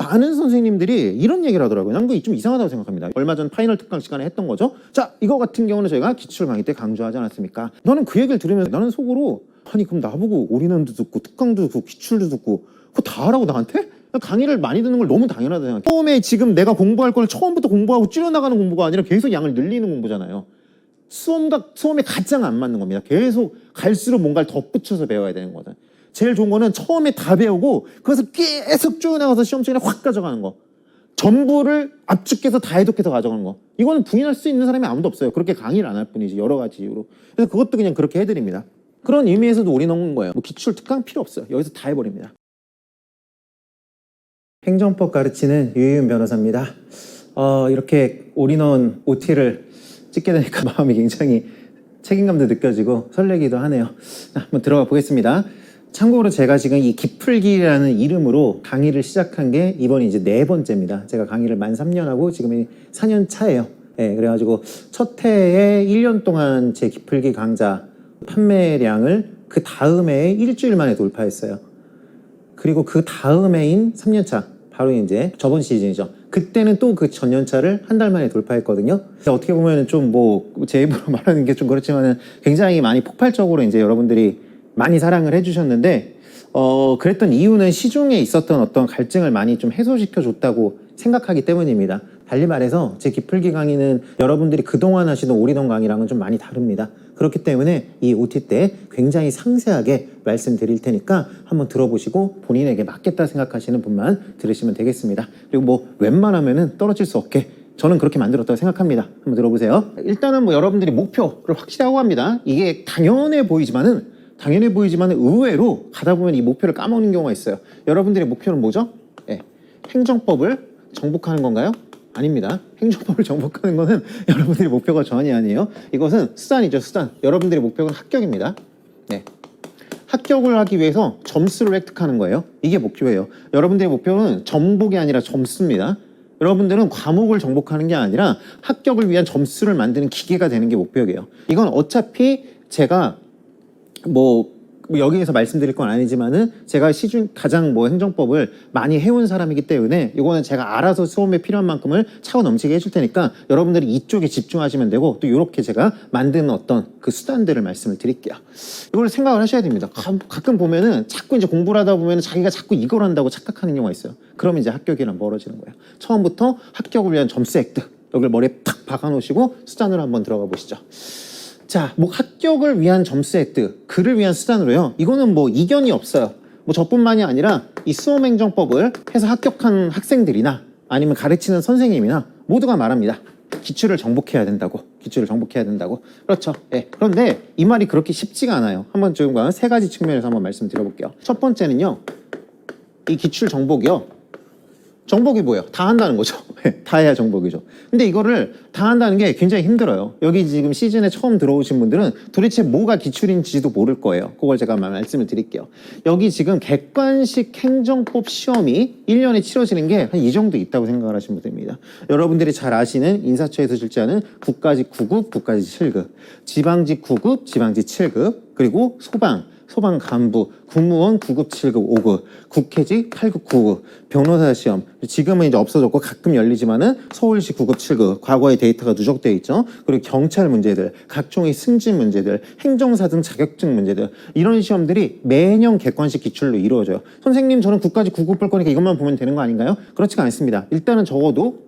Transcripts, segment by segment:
많은 선생님들이 이런 얘기를 하더라고요. 난 그게 좀 이상하다고 생각합니다. 얼마 전 파이널 특강 시간에 했던 거죠. 자, 이거 같은 경우는 저희가 기출 강의 때 강조하지 않았습니까? 너는 그 얘기를 들으면서 나는 속으로 아니 그럼 나보고 올인원도 듣고 특강도 듣고 기출도 듣고 그거 다 하라고 나한테? 강의를 많이 듣는 걸 너무 당연하다 생각해. 처음에 지금 내가 공부할 걸 처음부터 공부하고 줄여나가는 공부가 아니라 계속 양을 늘리는 공부잖아요. 수험에 가장 안 맞는 겁니다. 계속 갈수록 뭔가를 덧붙여서 배워야 되는 거다. 제일 좋은 거는 처음에 다 배우고 그것을 계속 쭉 나가서 시험 중에 확 가져가는 거. 전부를 압축해서 다 해독해서 가져가는 거. 이거는 부인할 수 있는 사람이 아무도 없어요. 그렇게 강의를 안 할 뿐이지, 여러 가지 이유로. 그래서 그것도 그냥 그렇게 해드립니다. 그런 의미에서도 올인원 거예요. 뭐 기출 특강 필요 없어요. 여기서 다 해버립니다. 행정법 가르치는 유희윤 변호사입니다. 이렇게 올인원 OT를 찍게 되니까 마음이 굉장히 책임감도 느껴지고 설레기도 하네요. 한번 들어가 보겠습니다. 참고로 제가 지금 이 기풀기라는 이름으로 강의를 시작한 게 이번이 이제 4번째입니다. 제가 강의를 만 3년 하고 지금이 4년 차예요. 네, 그래가지고 첫 해에 1년 동안 제 기풀기 강좌 판매량을 그 다음 해에 일주일 만에 돌파했어요. 그리고 그 다음 해인 3년차, 바로 이제 저번 시즌이죠. 그때는 또 그 전년차를 한 달 만에 돌파했거든요. 어떻게 보면 좀 뭐 제 입으로 말하는 게 좀 그렇지만은 굉장히 많이 폭발적으로 이제 여러분들이 많이 사랑을 해주셨는데, 그랬던 이유는 시중에 있었던 어떤 갈증을 많이 좀 해소시켜 줬다고 생각하기 때문입니다. 달리 말해서 제 기풀기 강의는 여러분들이 그동안 하시던 올인원 강의랑은 좀 많이 다릅니다. 그렇기 때문에 이 OT 때 굉장히 상세하게 말씀드릴 테니까 한번 들어보시고 본인에게 맞겠다 생각하시는 분만 들으시면 되겠습니다. 그리고 뭐 웬만하면은 떨어질 수 없게 저는 그렇게 만들었다고 생각합니다. 한번 들어보세요. 일단은 뭐 여러분들이 목표를 확실히 하고 합니다. 이게 당연해 보이지만은 의외로 가다 보면 이 목표를 까먹는 경우가 있어요. 여러분들의 목표는 뭐죠? 네. 행정법을 정복하는 건가요? 아닙니다. 행정법을 정복하는 것은 여러분들의 목표가 전혀 아니에요. 이것은 수단이죠, 수단. 여러분들의 목표는 합격입니다. 네. 합격을 하기 위해서 점수를 획득하는 거예요. 이게 목표예요. 여러분들의 목표는 정복이 아니라 점수입니다. 여러분들은 과목을 정복하는 게 아니라 합격을 위한 점수를 만드는 기계가 되는 게 목표예요. 이건 어차피 제가 뭐 여기에서 말씀드릴 건 아니지만은 제가 시중 가장 뭐 행정법을 많이 해온 사람이기 때문에 이거는 제가 알아서 수험에 필요한 만큼을 차고 넘치게 해줄 테니까 여러분들이 이쪽에 집중하시면 되고, 또 이렇게 제가 만드는 어떤 그 수단들을 말씀을 드릴게요. 이걸 생각을 하셔야 됩니다. 가끔 보면은 자꾸 이제 공부를 하다 보면은 자기가 자꾸 이걸 한다고 착각하는 경우가 있어요. 그러면 이제 합격이랑 멀어지는 거예요. 처음부터 합격을 위한 점수 획득, 여기를 머리에 탁 박아 놓으시고 수단으로 한번 들어가 보시죠. 자, 뭐 합격을 위한 점수 획득, 그를 위한 수단으로요. 이거는 뭐 이견이 없어요. 뭐 저뿐만이 아니라 이 수험행정법을 해서 합격한 학생들이나 아니면 가르치는 선생님이나 모두가 말합니다. 기출을 정복해야 된다고. 기출을 정복해야 된다고. 그렇죠. 예. 그런데 이 말이 그렇게 쉽지가 않아요. 한번 조금 3가지 측면에서 한번 말씀드려볼게요. 첫 번째는요. 이 기출 정복이요. 정복이 뭐예요? 다 한다는 거죠. 다 해야 정복이죠. 근데 이거를 다 한다는 게 굉장히 힘들어요. 여기 지금 시즌에 처음 들어오신 분들은 도대체 뭐가 기출인지도 모를 거예요. 그걸 제가 말씀을 드릴게요. 여기 지금 객관식 행정법 시험이 1년에 치러지는 게 한 이 정도 있다고 생각을 하시면 됩니다. 여러분들이 잘 아시는 인사처에서 출제하는 국가직 9급, 국가직 7급, 지방직 9급, 지방직 7급, 그리고 소방 간부, 국무원 9급, 7급, 5급, 국회직 8급, 9급, 변호사 시험. 지금은 이제 없어졌고 가끔 열리지만은 서울시 9급, 7급, 과거의 데이터가 누적되어 있죠. 그리고 경찰 문제들, 각종의 승진 문제들, 행정사 등 자격증 문제들, 이런 시험들이 매년 객관식 기출로 이루어져요. 선생님, 저는 국가직 9급 볼 거니까 이것만 보면 되는 거 아닌가요? 그렇지가 않습니다. 일단은 적어도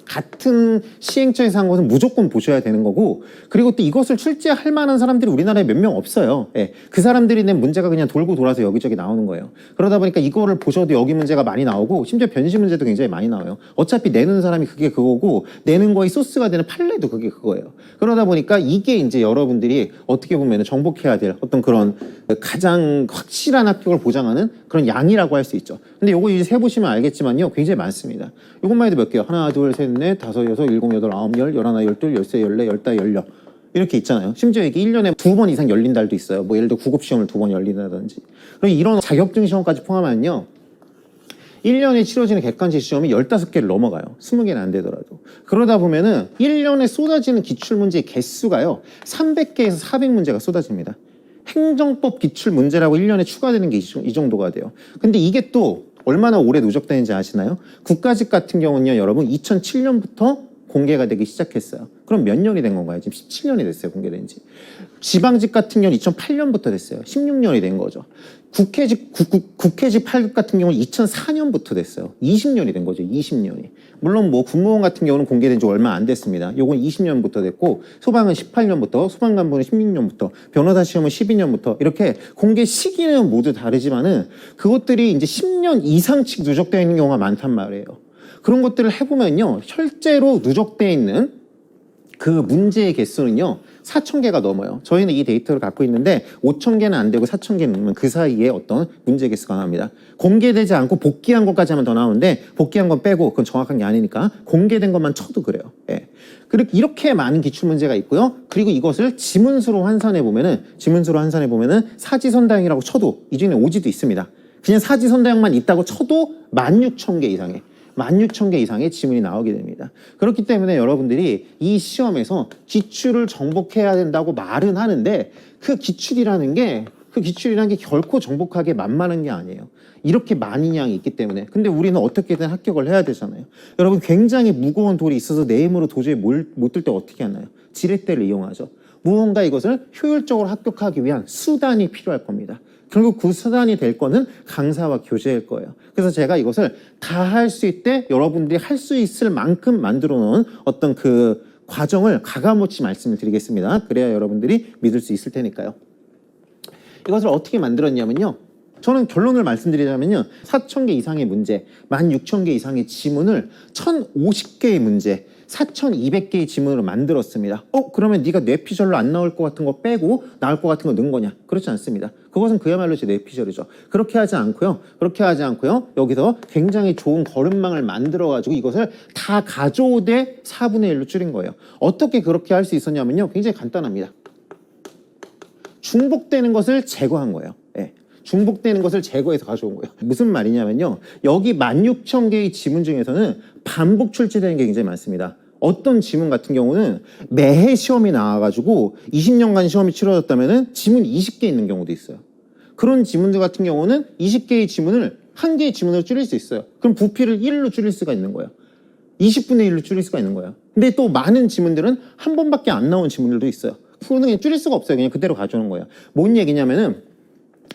같은 시행처에서 한 것은 무조건 보셔야 되는 거고, 그리고 또 이것을 출제할 만한 사람들이 우리나라에 몇 명 없어요. 예. 그 사람들이 낸 문제가 그냥 돌고 돌아서 여기저기 나오는 거예요. 그러다 보니까 이거를 보셔도 여기 문제가 많이 나오고, 심지어 변시 문제도 굉장히 많이 나와요. 어차피 내는 사람이 그게 그거고, 내는 거의 소스가 되는 판례도 그게 그거예요. 그러다 보니까 이게 이제 여러분들이 어떻게 보면 정복해야 될 어떤 그런 가장 확실한 합격을 보장하는 그런 양이라고 할 수 있죠. 근데 요거 이제 세보시면 알겠지만요, 굉장히 많습니다. 요것만 해도 몇 개요? 하나, 둘, 셋, 넷, 다섯, 여섯, 일곱, 여덟, 아홉, 열, 열하나, 열둘, 열세, 열네, 열다, 열여. 이렇게 있잖아요. 심지어 이게 1년에 2번 이상 열린 달도 있어요. 뭐 예를 들어 9급 시험을 2번 열린다든지. 이런 자격증 시험까지 포함하면요, 1년에 치러지는 객관식 시험이 15개를 넘어가요. 20개는 안 되더라도. 그러다 보면은 1년에 쏟아지는 기출문제의 개수가요, 300개에서 400문제가 쏟아집니다. 행정법 기출 문제라고 1년에 추가되는 게 이 정도가 돼요. 근데 이게 또 얼마나 오래 누적되는지 아시나요? 국가직 같은 경우는요, 여러분 2007년부터 공개가 되기 시작했어요. 그럼 몇 년이 된 건가요? 지금 17년이 됐어요, 공개된 지. 지방직 같은 경우는 2008년부터 됐어요. 16년이 된 거죠. 국회직 8급 같은 경우는 2004년부터 됐어요. 20년이 된 거죠, 20년이. 물론 뭐 국무원 같은 경우는 공개된 지 얼마 안 됐습니다. 요건 20년부터 됐고, 소방은 18년부터, 소방간부는 16년부터, 변호사 시험은 12년부터, 이렇게 공개 시기는 모두 다르지만은 그것들이 이제 10년 이상씩 누적되어 있는 경우가 많단 말이에요. 그런 것들을 해보면요, 실제로 누적되어 있는 그 문제의 개수는요 4,000개가 넘어요. 저희는 이 데이터를 갖고 있는데 5,000개는 안 되고 4,000개 넘으면 그 사이에 어떤 문제 개수가 나옵니다. 공개되지 않고 복귀한 것까지 하면 더 나오는데, 복귀한 건 빼고 그건 정확한 게 아니니까 공개된 것만 쳐도 그래요. 예. 그렇게 이렇게 많은 기출 문제가 있고요. 그리고 이것을 지문수로 환산해 보면은 사지선다형이라고 쳐도 이 중에 오지도 있습니다. 그냥 사지선다형만 있다고 쳐도 16,000개 이상의 16,000개 이상의 지문이 나오게 됩니다. 그렇기 때문에 여러분들이 이 시험에서 기출을 정복해야 된다고 말은 하는데, 그 기출이라는 게 결코 정복하기 만만한 게 아니에요. 이렇게 많은 양이 있기 때문에. 근데 우리는 어떻게든 합격을 해야 되잖아요. 여러분, 굉장히 무거운 돌이 있어서 내 힘으로 도저히 못 들 때 어떻게 하나요? 지렛대를 이용하죠. 무언가 이것을 효율적으로 합격하기 위한 수단이 필요할 겁니다. 결국 그 수단이 될 거는 강사와 교재일 거예요. 그래서 제가 이것을 다 할 수 있게 여러분들이 할 수 있을 만큼 만들어 놓은 어떤 그 과정을 가감없이 말씀을 드리겠습니다. 그래야 여러분들이 믿을 수 있을 테니까요. 이것을 어떻게 만들었냐면요, 저는 결론을 말씀드리자면요, 4,000개 이상의 문제, 16,000개 이상의 지문을 1,050개의 문제, 4,200개의 지문으로 만들었습니다. 그러면 네가 뇌피셜로 안 나올 것 같은 거 빼고 나올 것 같은 거 넣은 거냐? 그렇지 않습니다. 그것은 그야말로 제 뇌피셜이죠. 그렇게 하지 않고요. 여기서 굉장히 좋은 걸음망을 만들어가지고 이것을 다 가져오되 4분의 1로 줄인 거예요. 어떻게 그렇게 할 수 있었냐면요, 굉장히 간단합니다. 중복되는 것을 제거한 거예요. 예. 중복되는 것을 제거해서 가져온 거예요. 무슨 말이냐면요, 여기 16,000개의 지문 중에서는 반복 출제되는 게 굉장히 많습니다. 어떤 지문 같은 경우는 매해 시험이 나와가지고 20년간 시험이 치러졌다면은 지문 20개 있는 경우도 있어요. 그런 지문들 같은 경우는 20개의 지문을 한 개의 지문으로 줄일 수 있어요. 그럼 부피를 1로 줄일 수가 있는 거예요. 20분의 1로 줄일 수가 있는 거예요. 근데 또 많은 지문들은 한 번밖에 안 나온 지문들도 있어요. 그거는 그냥 줄일 수가 없어요. 그냥 그대로 가져오는 거예요. 뭔 얘기냐면은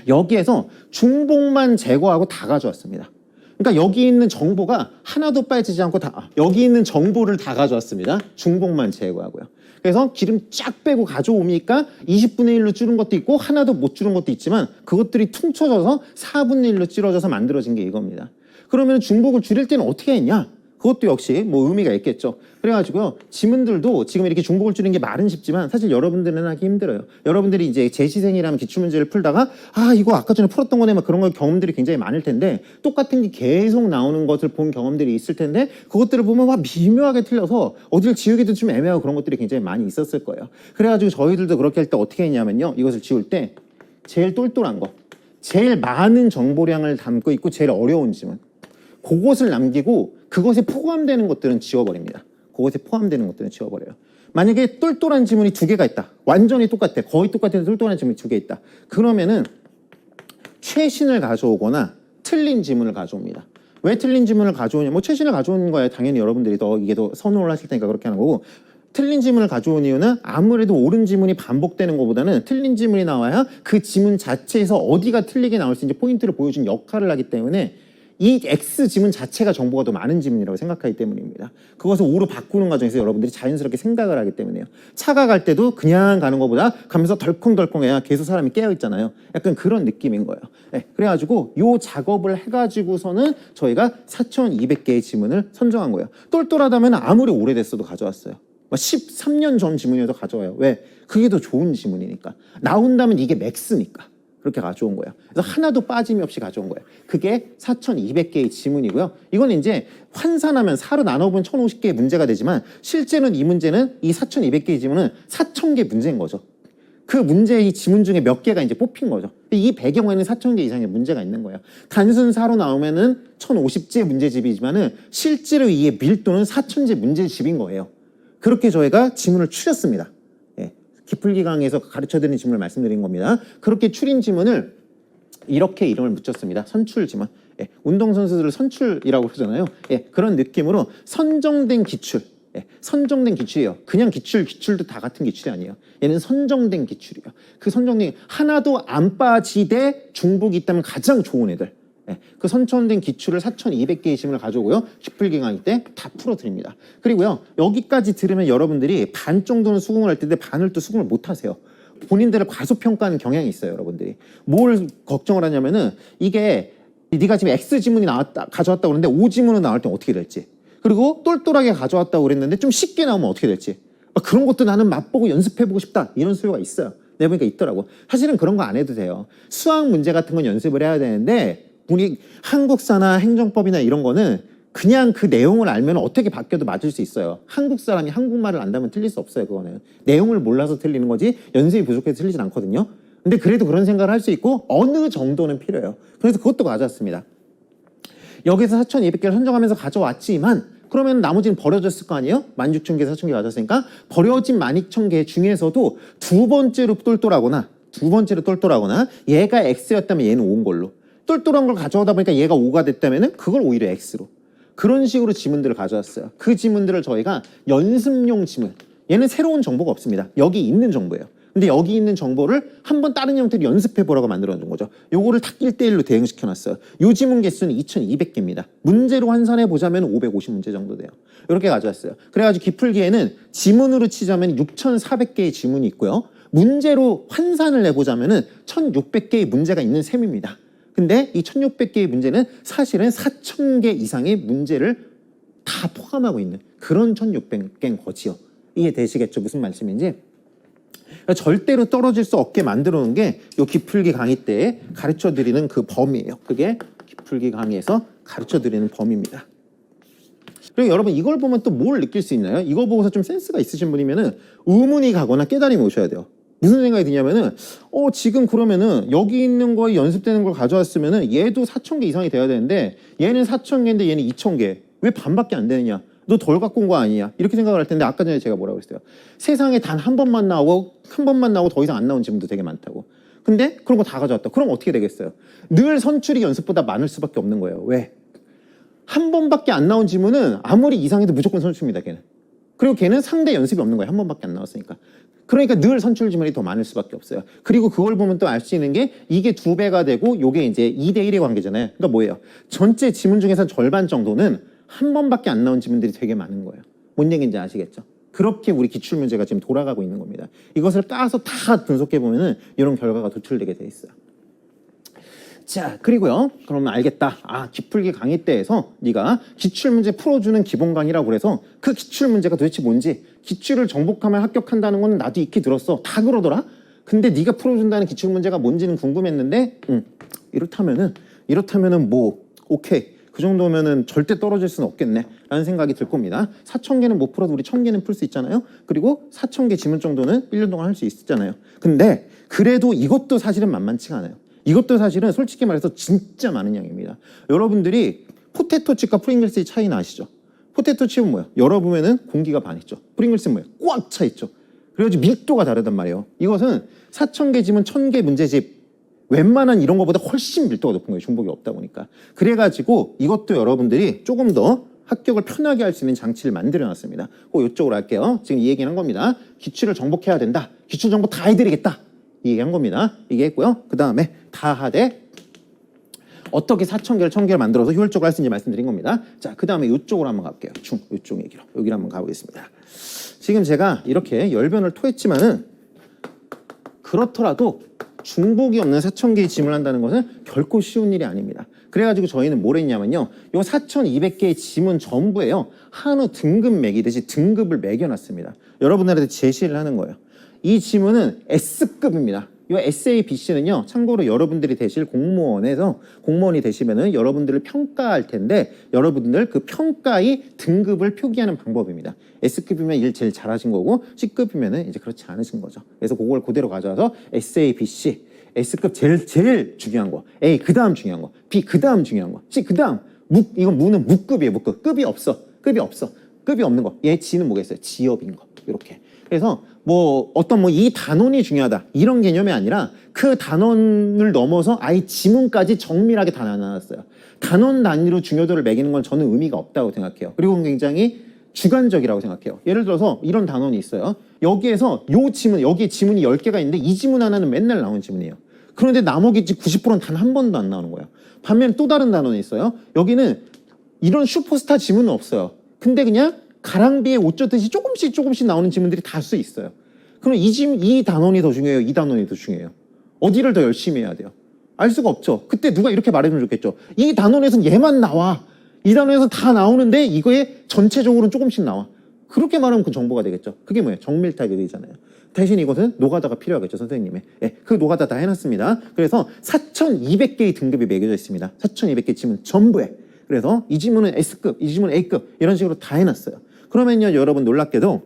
여기에서 중복만 제거하고 다 가져왔습니다. 그러니까 여기 있는 정보가 하나도 빠지지 않고 여기 있는 정보를 다 가져왔습니다. 중복만 제거하고요. 그래서 기름 쫙 빼고 가져오니까 20분의 1로 줄은 것도 있고 하나도 못 줄은 것도 있지만, 그것들이 퉁쳐져서 4분의 1로 줄어져서 만들어진 게 이겁니다. 그러면 중복을 줄일 때는 어떻게 했냐? 그것도 역시 뭐 의미가 있겠죠. 그래가지고요, 지문들도 지금 이렇게 중복을 줄이는 게 말은 쉽지만 사실 여러분들은 하기 힘들어요. 여러분들이 이제 재시생이라는 기출문제를 풀다가 이거 아까 전에 풀었던 거네 막 그런 거 경험들이 굉장히 많을 텐데, 똑같은 게 계속 나오는 것을 본 경험들이 있을 텐데, 그것들을 보면 막 미묘하게 틀려서 어디를 지우기도 좀 애매하고 그런 것들이 굉장히 많이 있었을 거예요. 그래가지고 저희들도 그렇게 할 때 어떻게 했냐면요, 이것을 지울 때 제일 똘똘한 거, 제일 많은 정보량을 담고 있고 제일 어려운 지문, 그것을 남기고 그것에 포함되는 것들은 지워버립니다. 만약에 똘똘한 지문이 2개가 있다. 완전히 똑같아. 거의 똑같은 똘똘한 지문이 2개 있다. 그러면은 최신을 가져오거나 틀린 지문을 가져옵니다. 왜 틀린 지문을 가져오냐? 뭐 최신을 가져오는 거야. 당연히 여러분들이 이게 더 선호를 하실 테니까 그렇게 하는 거고, 틀린 지문을 가져온 이유는 아무래도 옳은 지문이 반복되는 것보다는 틀린 지문이 나와야 그 지문 자체에서 어디가 틀리게 나올 수 있는지 포인트를 보여준 역할을 하기 때문에, 이 X 지문 자체가 정보가 더 많은 지문이라고 생각하기 때문입니다. 그것을 O로 바꾸는 과정에서 여러분들이 자연스럽게 생각을 하기 때문에요. 차가 갈 때도 그냥 가는 것보다 가면서 덜컹덜컹 해야 계속 사람이 깨어있잖아요. 약간 그런 느낌인 거예요. 네, 그래가지고 요 작업을 해가지고서는 저희가 4,200개의 지문을 선정한 거예요. 똘똘하다면 아무리 오래됐어도 가져왔어요. 13년 전 지문이어도 가져와요. 왜? 그게 더 좋은 지문이니까. 나온다면 이게 맥스니까. 그렇게 가져온 거예요. 그래서 하나도 빠짐이 없이 가져온 거예요. 그게 4,200개의 지문이고요. 이건 이제 환산하면 4로 나눠보면 1,050개의 문제가 되지만, 실제는 이 문제는, 이 4,200개의 지문은 4,000개 문제인 거죠. 그 문제의 지문 중에 몇 개가 이제 뽑힌 거죠. 이 배경에는 4,000개 이상의 문제가 있는 거예요. 단순 4로 나오면은 1,050제 문제집이지만은 실제로 이의 밀도는 4,000제 문제집인 거예요. 그렇게 저희가 지문을 추렸습니다. 기풀기 강의에서 가르쳐드린 지문을 말씀드린 겁니다. 그렇게 추린 지문을 이렇게 이름을 붙였습니다. 선출 지문. 예, 운동선수들을 선출이라고 그러잖아요. 예, 그런 느낌으로 선정된 기출. 예, 선정된 기출이에요. 그냥 기출도 다 같은 기출이 아니에요. 얘는 선정된 기출이에요. 그 선정된 하나도 안 빠지되 중복이 있다면 가장 좋은 애들. 예, 그 선정된 기출을 4,200개의 질문을 가져오고요. 기풀기 강의 때 다 풀어드립니다. 그리고요. 여기까지 들으면 여러분들이 반 정도는 수긍을 할 텐데 반을 또 수긍을 못 하세요. 본인들을 과소평가하는 경향이 있어요. 여러분들이. 뭘 걱정을 하냐면은 이게 네가 지금 X 지문이 가져왔다고 그러는데 O 지문은 나올 때 어떻게 될지. 그리고 똘똘하게 가져왔다고 그랬는데 좀 쉽게 나오면 어떻게 될지. 그런 것도 나는 맛보고 연습해보고 싶다. 이런 수요가 있어요. 내가 보니까 있더라고. 사실은 그런 거 안 해도 돼요. 수학 문제 같은 건 연습을 해야 되는데 우리 한국사나 행정법이나 이런 거는 그냥 그 내용을 알면 어떻게 바뀌어도 맞을 수 있어요. 한국 사람이 한국말을 안다면 틀릴 수 없어요. 그거는. 내용을 몰라서 틀리는 거지 연습이 부족해서 틀리진 않거든요. 근데 그래도 그런 생각을 할 수 있고 어느 정도는 필요해요. 그래서 그것도 가져왔습니다. 여기서 4,200개를 선정하면서 가져왔지만 그러면 나머지는 버려졌을 거 아니에요? 16,000개, 4,000개 가져왔으니까 버려진 12,000개 중에서도 두 번째로 똘똘하거나 얘가 X였다면 얘는 O인 걸로 똘똘한 걸 가져오다 보니까 얘가 O가 됐다면 그걸 오히려 X로 그런 식으로 지문들을 가져왔어요. 그 지문들을 저희가 연습용 지문 얘는 새로운 정보가 없습니다. 여기 있는 정보예요. 근데 여기 있는 정보를 한번 다른 형태로 연습해보라고 만들어준 거죠. 요거를 딱 1대1로 대응시켜놨어요. 요 지문 개수는 2200개입니다. 문제로 환산해보자면 550문제 정도 돼요. 이렇게 가져왔어요. 그래가지고 기풀기에는 지문으로 치자면 6400개의 지문이 있고요. 문제로 환산을 해보자면 1600개의 문제가 있는 셈입니다. 근데 이 1600개의 문제는 사실은 4000개 이상의 문제를 다 포함하고 있는 그런 1600개인 거지요. 이해되시겠죠? 무슨 말씀인지? 절대로 떨어질 수 없게 만들어 놓은 게 이 기풀기 강의 때 가르쳐 드리는 그 범위예요. 그게 기풀기 강의에서 가르쳐 드리는 범위입니다. 그리고 여러분 이걸 보면 또 뭘 느낄 수 있나요? 이거 보고서 좀 센스가 있으신 분이면은 의문이 가거나 깨달음이 오셔야 돼요. 무슨 생각이 드냐면은 지금 그러면은 여기 있는 거에 연습되는 걸 가져왔으면은 얘도 4,000개 이상이 돼야 되는데 얘는 4,000개인데 얘는 2,000개. 왜 반밖에 안 되느냐? 너 덜 갖고 온 거 아니냐? 이렇게 생각을 할 텐데 아까 전에 제가 뭐라고 했어요? 세상에 단 한 번만 나오고 더 이상 안 나온 지문도 되게 많다고. 근데 그런 거 다 가져왔다. 그럼 어떻게 되겠어요? 늘 선출이 연습보다 많을 수밖에 없는 거예요. 왜? 한 번밖에 안 나온 지문은 아무리 이상해도 무조건 선출입니다. 걔는. 그리고 걔는 상대 연습이 없는 거예요. 한 번밖에 안 나왔으니까. 그러니까 늘 선출 지문이 더 많을 수밖에 없어요. 그리고 그걸 보면 또 알 수 있는 게 이게 2배가 되고 요게 이제 2대1의 관계잖아요. 그러니까 뭐예요? 전체 지문 중에서 절반 정도는 한 번밖에 안 나온 지문들이 되게 많은 거예요. 뭔 얘기인지 아시겠죠? 그렇게 우리 기출문제가 지금 돌아가고 있는 겁니다. 이것을 까서 다 분석해보면은 이런 결과가 도출되게 돼 있어요. 자, 그리고요. 그러면 알겠다. 기풀기 강의 때에서 네가 기출문제 풀어주는 기본 강의라고 그래서 그 기출문제가 도대체 뭔지 기출을 정복하면 합격한다는 건 나도 익히 들었어. 다 그러더라. 근데 네가 풀어준다는 기출문제가 뭔지는 궁금했는데 이렇다면은 뭐 오케이. 그 정도면은 절대 떨어질 수는 없겠네 라는 생각이 들 겁니다. 4,000개는 못 풀어도 우리 1,000개는 풀 수 있잖아요. 그리고 4,000개 지문 정도는 1년 동안 할 수 있잖아요. 근데 그래도 이것도 사실은 만만치가 않아요. 이것도 사실은 솔직히 말해서 진짜 많은 양입니다. 여러분들이 포테토 칩과 프링글스의 차이는 아시죠? 포테토 칩은 뭐야? 열어보면은 공기가 반 있죠. 프링글스는 뭐야? 꽉 차 있죠. 그래가지고 밀도가 다르단 말이에요. 이것은 4,000개 지문 1,000개 문제집 웬만한 이런 것보다 훨씬 밀도가 높은 거예요. 중복이 없다 보니까. 그래가지고 이것도 여러분들이 조금 더 합격을 편하게 할 수 있는 장치를 만들어 놨습니다. 이쪽으로 할게요. 지금 이 얘기는 한 겁니다. 기출을 정복해야 된다. 기출 정복 다 해드리겠다. 이 얘기 한 겁니다. 이게 했고요. 그 다음에 다 하되 어떻게 4,000개를 1,000개를 만들어서 효율적으로 할 수 있는지 말씀드린 겁니다. 자, 그 다음에 이쪽으로 한번 가볼게요. 이쪽 얘기로. 여기로 한번 가보겠습니다. 지금 제가 이렇게 열변을 토했지만은 그렇더라도 중복이 없는 4,000개의 지문을 한다는 것은 결코 쉬운 일이 아닙니다. 그래가지고 저희는 뭘 했냐면요. 요 4,200개의 지문 전부에요. 한우 등급 매기듯이 등급을 매겨놨습니다. 여러분들한테 제시를 하는 거예요. 이 지문은 S급입니다. 이 SABC는요, 참고로 여러분들이 되실 공무원이 되시면은 여러분들을 평가할 텐데, 여러분들 그 평가의 등급을 표기하는 방법입니다. S급이면 일 제일 잘하신 거고, C급이면은 이제 그렇지 않으신 거죠. 그래서 그걸 그대로 가져와서 SABC, S급 제일 중요한 거, A 그 다음 중요한 거, B 그 다음 중요한 거, C 그 다음, 이건 무는 무급이에요, 무급. 급이 없어. 급이 없는 거. 얘 G는 뭐겠어요? 지역인 거. 이렇게. 그래서 뭐 어떤 뭐 이 단원이 중요하다 이런 개념이 아니라 그 단원을 넘어서 아예 지문까지 정밀하게 다 나눠놨어요. 단원 단위로 중요도를 매기는 건 저는 의미가 없다고 생각해요. 그리고 굉장히 주관적이라고 생각해요. 예를 들어서 이런 단원이 있어요. 여기에서 요 지문, 여기에 지문이 10개가 있는데 이 지문 하나는 맨날 나오는 지문이에요. 그런데 나머지 90%는 단 한 번도 안 나오는 거예요. 반면에 또 다른 단원이 있어요. 여기는 이런 슈퍼스타 지문은 없어요. 근데 그냥 가랑비에 옷 젖듯이 조금씩 나오는 지문들이 다수 있어요. 그럼 이 단원이 더 중요해요? 이 단원이 더 중요해요? 어디를 더 열심히 해야 돼요? 알 수가 없죠. 그때 누가 이렇게 말해주면 좋겠죠. 이 단원에서는 얘만 나와. 이 단원에서는 다 나오는데 이거에 전체적으로는 조금씩 나와. 그렇게 말하면 그 정보가 되겠죠. 그게 뭐예요? 정밀타격이 되잖아요. 대신 이것은 노가다가 필요하겠죠, 선생님의. 예, 그 노가다 다 해놨습니다. 그래서 4,200개의 등급이 매겨져 있습니다. 4,200개 지문 전부에. 그래서 이 지문은 S급, 이 지문은 A급 이런 식으로 다 해놨어요. 그러면요, 여러분 놀랍게도